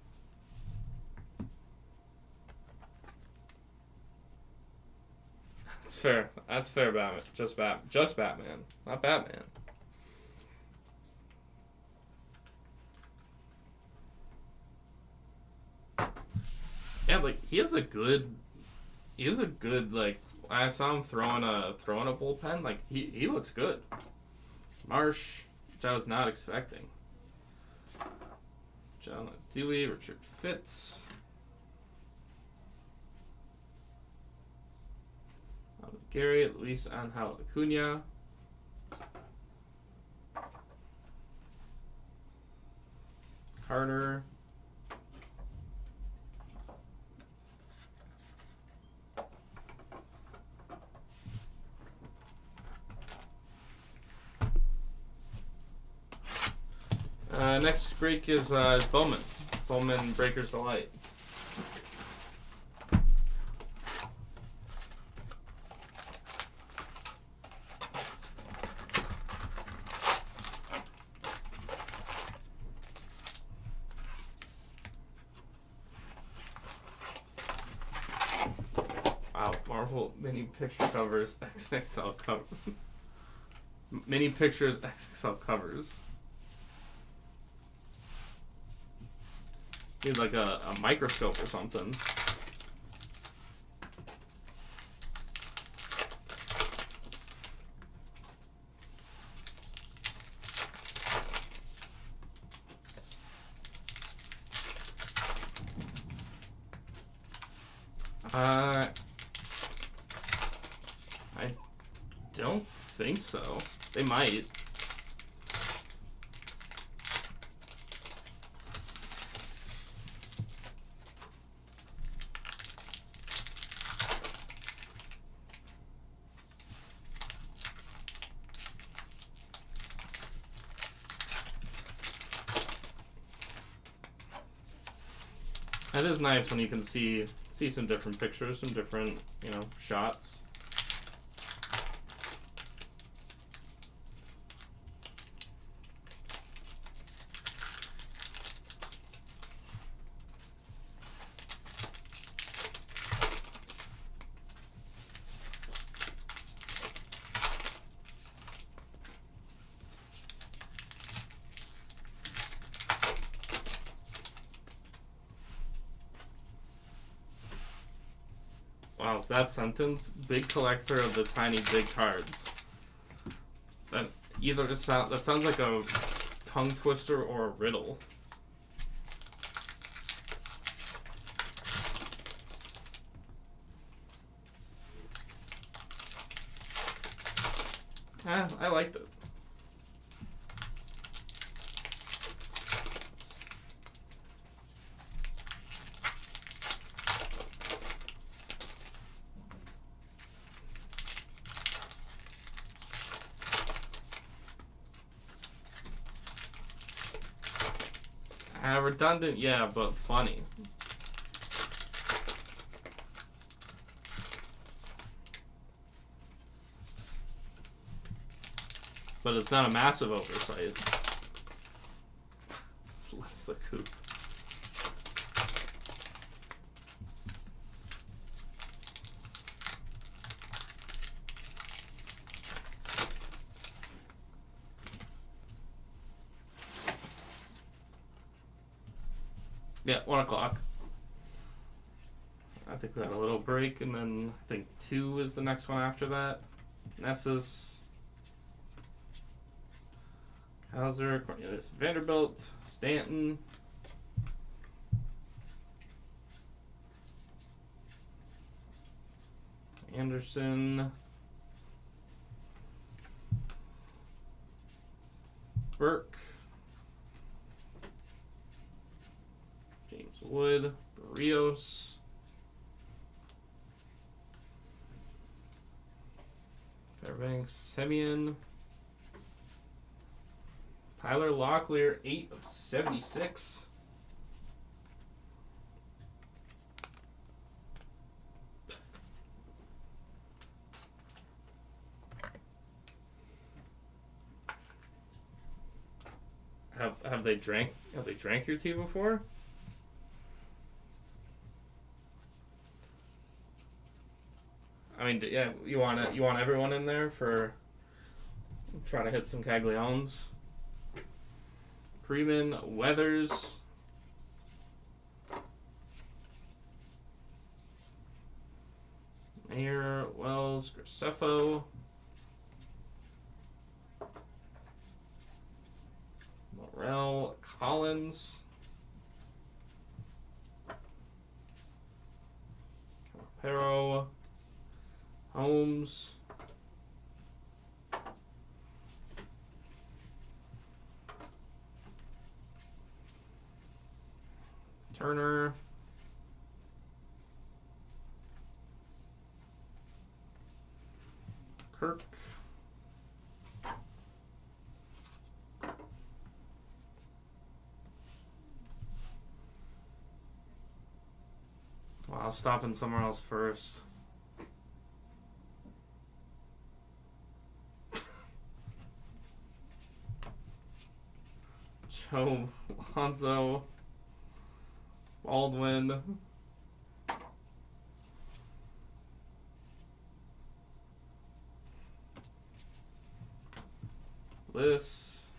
That's fair. That's fair, Batman. Just Batman, not Batman. Yeah, like he has a good like I saw him throwing a bullpen. Like he looks good. Marsh, which I was not expecting. John Dewey, Richard Fitz. Gary, Luis Angel Acuna. Carter. Next break is Bowman. Bowman Breakers Delight. Wow, Marvel mini picture covers, XXL cover. Mini pictures, XXL covers. Need like a microscope or something. I don't think so. They might. That is nice when you can see some different pictures, some different, shots. Wow, that sentence, big collector of the tiny big cards. That that sounds like a tongue twister or a riddle. I liked it. Redundant, yeah, but funny. But it's not a massive oversight. Slaps the coop. Yeah, 1 o'clock. I think we had a little break, and then I think 2 is the next one after that. Nessus, Hauser, Cornelius Vanderbilt, Stanton. Anderson. Burke. James Wood. Barrios. Fairbanks. Semien. Tyler Locklear, 8 of 76. Have they drank your tea before? I mean, yeah, you want everyone in there for trying to hit some Caglions. Freeman, Weathers. Mayer, Wells, Graceffo. Morel, Collins. Pero. Holmes. Turner. Kirk. Well, I'll stop in somewhere else first. Joe Lonzo. Baldwin. Bliss.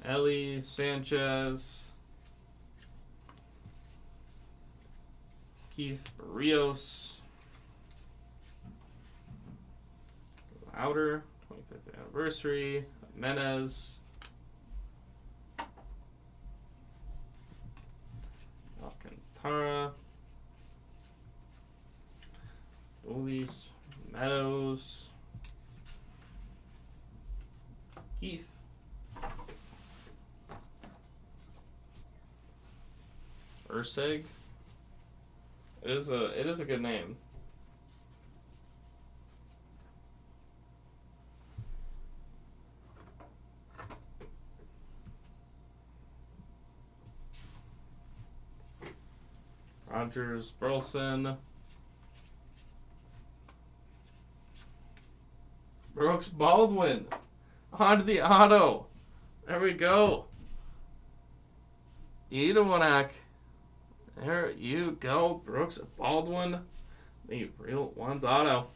Ellie Sanchez. Keith Rios. Outer, 25th anniversary. Menez. Alcantara. Solis. Meadows. Keith. Urseg. It is a good name. Rogers, Burleson. Brooks Baldwin. On to the auto. There we go. Edowanak. There you go. Brooks Baldwin. The real one's auto.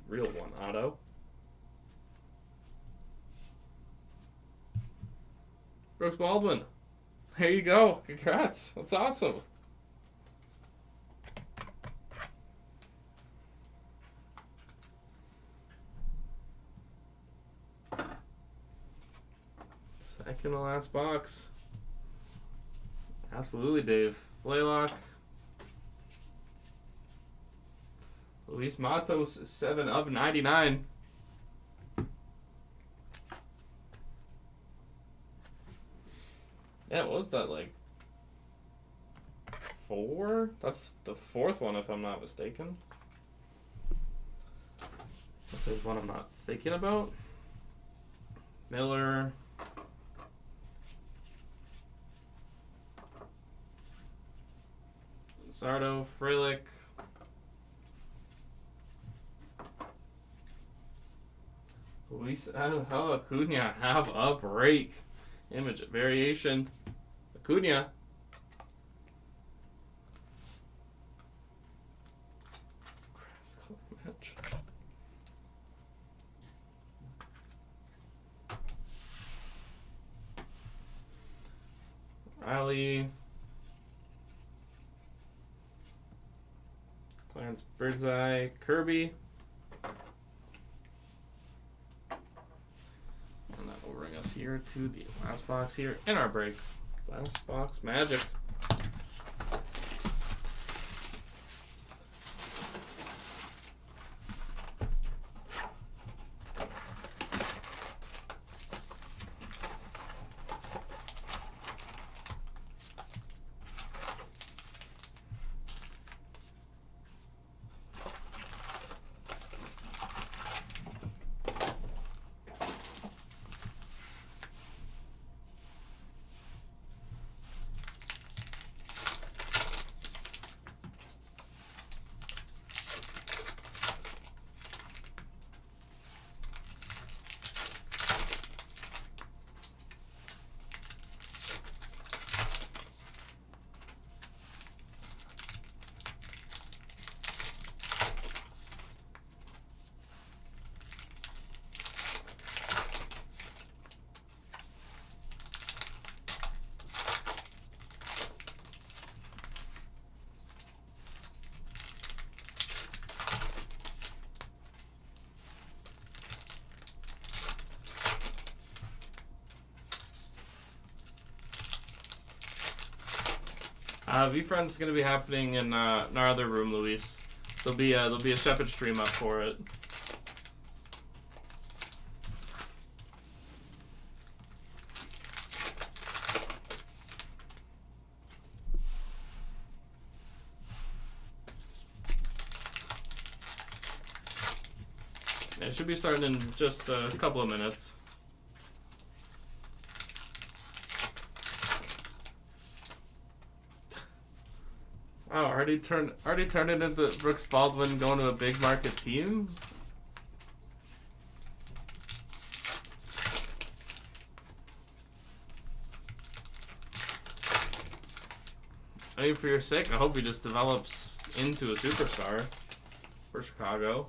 Real one auto. Brooks Baldwin. There you go. Congrats. That's awesome. Second to last box. Absolutely, Dave. Blaylock. Luis Matos, 7 of 99. Yeah, what was that, like 4? That's the 4th one, if I'm not mistaken. Unless there's one I'm not thinking about. Miller. Sardo, Frelick. Luis Angel Acuna have a break. Image variation. Acuna. Grass color match. Riley. Clarence Birdseye. Kirby. Bring us here to the last box here in our break. Last box magic. VFriend's gonna be happening in our other room, Luis. There'll be a separate stream up for it. It should be starting in just a couple of minutes. Oh, already turned it into Brooks Baldwin going to a big market team? I mean, for your sake, I hope he just develops into a superstar for Chicago.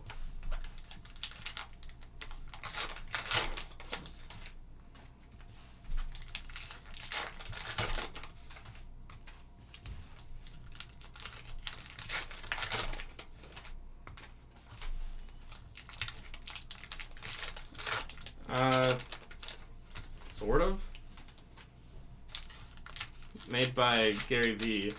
Sort of. Made by Gary V.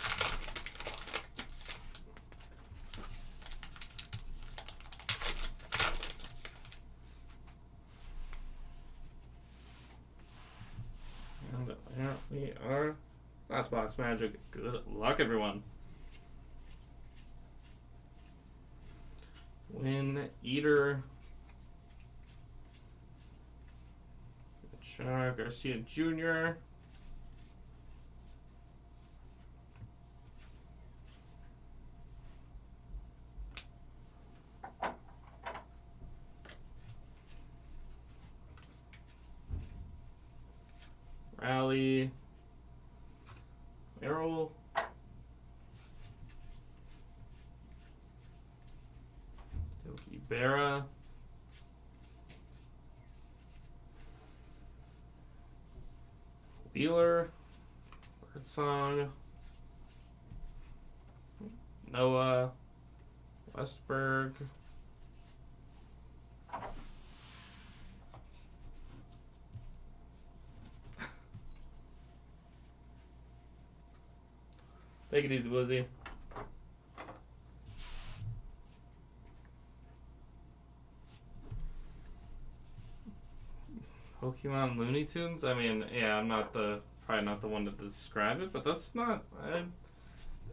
And here we are. Last box magic. Good luck, everyone. Win Eater. Garcia Jr. Rally. Errol. Yogi Berra. Wheeler, Birdsong, Noah, Westberg, take it easy, Wizzy. Pokemon Looney Tunes? I mean, yeah, I'm probably not the one to describe it, but that's not,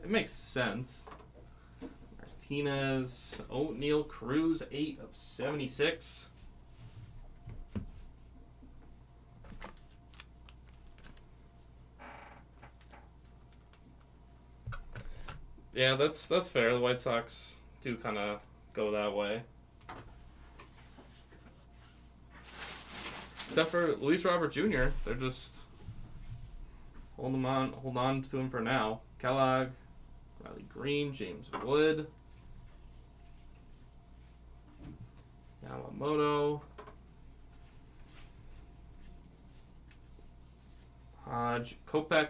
it makes sense. Martinez, O'Neal Cruz, 8 of 76. Yeah, that's fair. The White Sox do kind of go that way. Except for Luis Robert Jr., they're just hold on to him for now. Kellogg, Riley Green, James Wood, Yamamoto, Hodge, Kopech,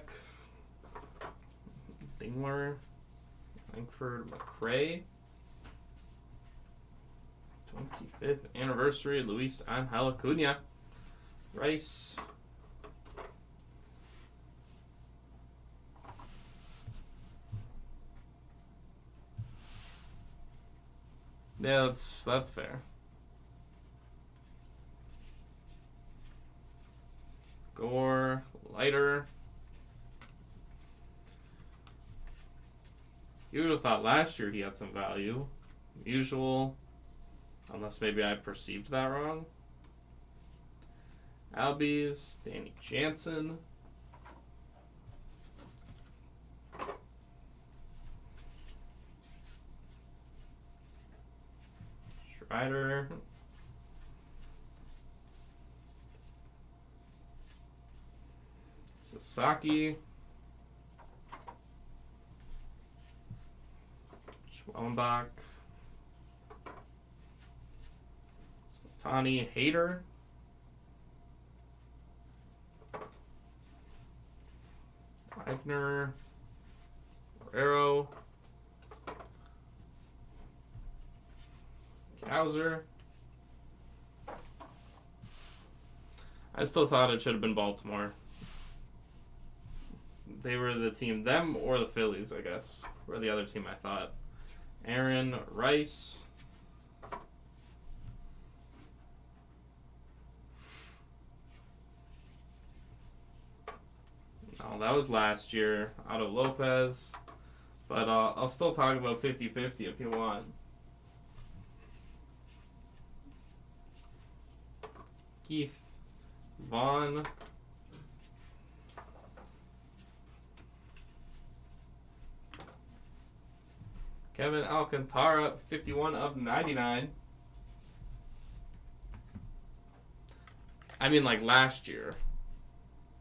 Dingler, Langford, McRae. 25th anniversary, Luis Angel Acuna. Rice. Yeah, that's fair. Gore, Lighter. You would have thought last year he had some value. Usual. Unless maybe I perceived that wrong. Albies, Danny Jansen. Strider. Sasaki. Schwellenbach. Tani Hader. Wagner. Arrow. Cowser. I still thought it should have been Baltimore. they were the team, them or the Phillies, I guess, were the other team I thought. Aaron Rice. Oh, that was last year. Otto Lopez. But I'll still talk about 50-50 if you want. Keith Vaughn. Kevin Alcantara, 51 of 99. I mean, like last year.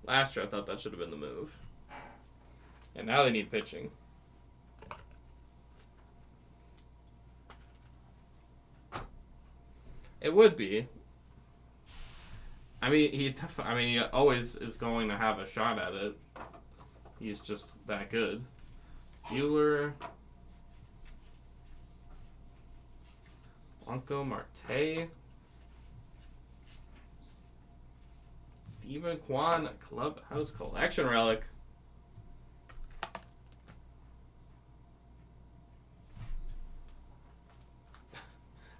Last year, I thought that should have been the move. And now they need pitching. It would be. I mean, he always is going to have a shot at it. He's just that good. Bueller. Blanco Marte. Stephen Kwan, Clubhouse Collection Relic.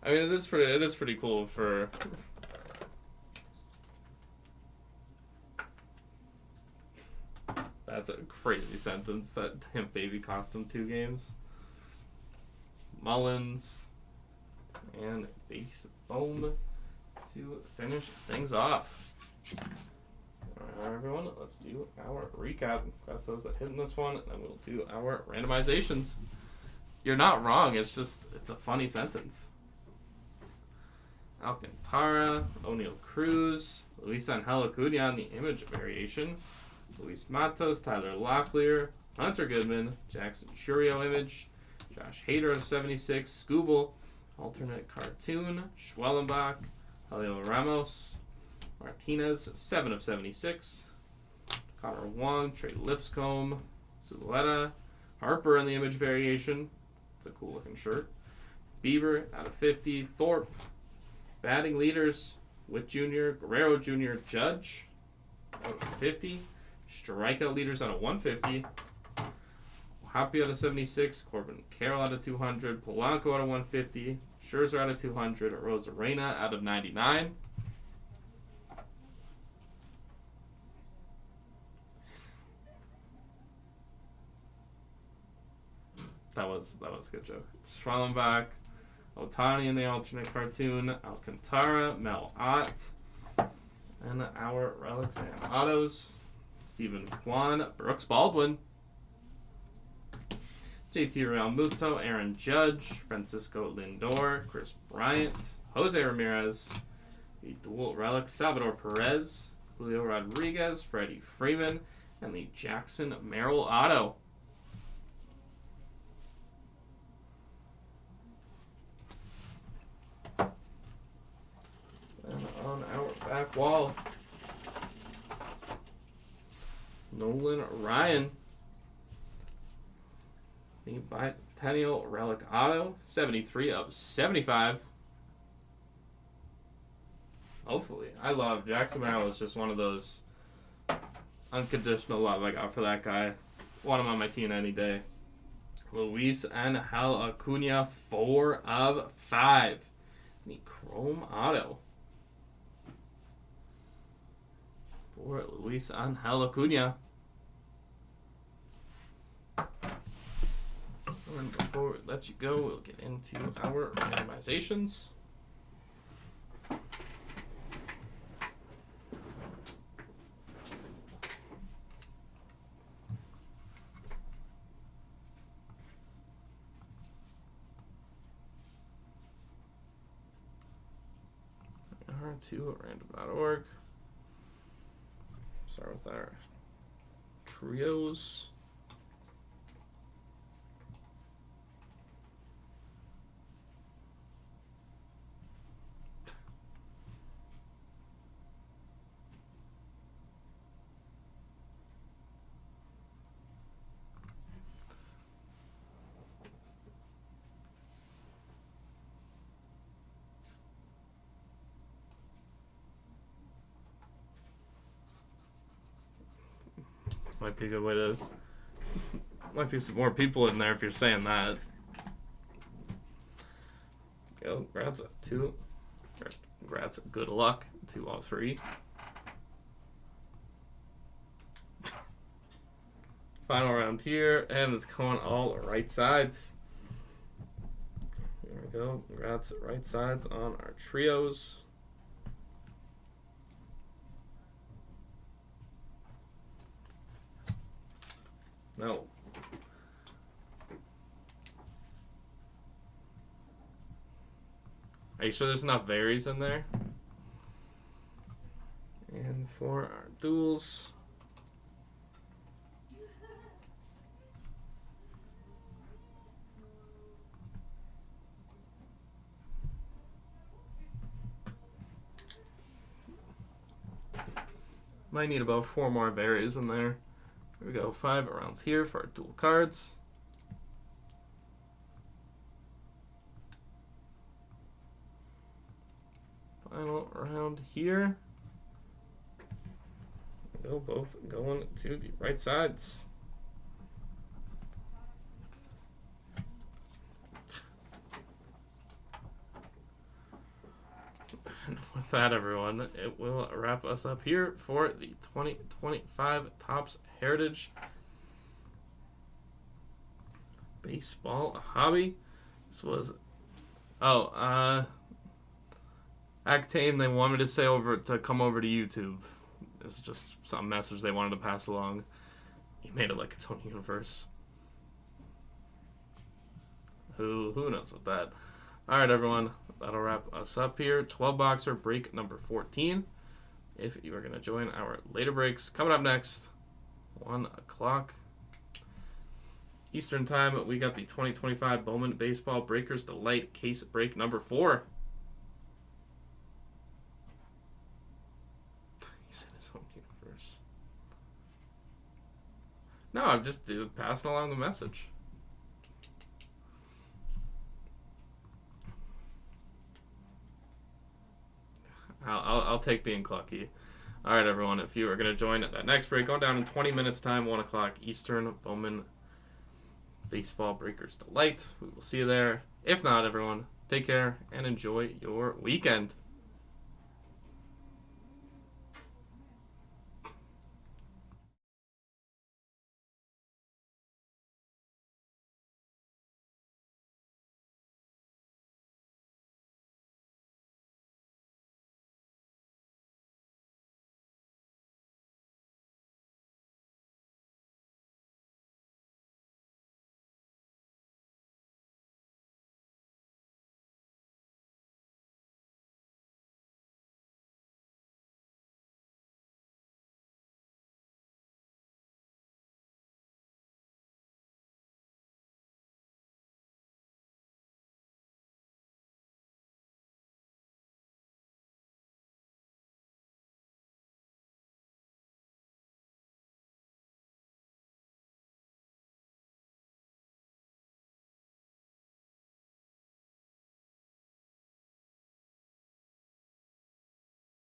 I mean, it is pretty cool for. That's a crazy sentence. That him baby cost him 2 games. Mullins and base foam to finish things off. Alright, everyone, let's do our recap. That's those that hit in this one, and then we'll do our randomizations. You're not wrong. It's a funny sentence. Alcantara, O'Neal Cruz, Luis Angel Acuna on the image variation, Luis Matos, Tyler Locklear, Hunter Goodman, Jackson Churio image, Josh Hader of 76, Scooble, alternate cartoon, Schwellenbach, Julio Ramos, Martinez, 7 of 76, Connor Wong, Trey Lipscomb, Zulueta, Harper in the image variation. It's a cool looking shirt. Bieber out of 50, Thorpe. Batting leaders, Witt Jr., Guerrero Jr., Judge out of 50. Strikeout leaders out of 150. Happy out of 76. Corbin Carroll out of 200. Polanco out of 150. Scherzer out of 200. Rosarena out of 99. That was a good joke. Schwellenbach, Otani in the alternate cartoon, Alcantara, Mel Ott, and our relics and autos. Stephen Kwan, Brooks Baldwin, JT Realmuto, Aaron Judge, Francisco Lindor, Chris Bryant, Jose Ramirez, the dual relics, Salvador Perez, Julio Rodriguez, Freddie Freeman, and the Jackson Merrill auto. And on our back wall, Nolan Ryan, the bicentennial relic auto, 73 of 75. Hopefully. I love Jackson Merrill. Is just one of those unconditional love I got for that guy. Want him on my team any day. Luis Angel Acuna, 4 of 5. The chrome auto for Luis Angel Acuna. And before we let you go, we'll get into our randomizations. R2 at random.org. Start with our trios. Might be a good way to... Might be some more people in there if you're saying that. Go, congrats, 2. Congrats, good luck, 2 all 3. Final round here, and it's going all right sides. There we go. Congrats, right sides on our trios. No. Are you sure there's enough varies in there? And for our duels. Might need about 4 more varies in there. Here we go, 5 rounds here for our dual cards. Final round here. There we go, both going to the right sides. And with that, everyone, it will wrap us up here for the 2025 Topps Heritage Baseball Hobby. This was, Actane, they wanted me to say to come over to YouTube. It's just some message they wanted to pass along. He made it like its own universe. Who knows with that? All right, everyone. That'll wrap us up here. 12 boxer break number 14. If you are going to join our later breaks, coming up next, 1 o'clock Eastern Time, we got the 2025 Bowman Baseball Breakers Delight case break number 4. He's in his own universe. No, I'm just passing along the message. I'll take being clucky. All right, everyone. If you are going to join at that next break, going down in 20 minutes time, 1 o'clock Eastern, Bowman Baseball Breakers Delight. We will see you there. If not, everyone, take care and enjoy your weekend.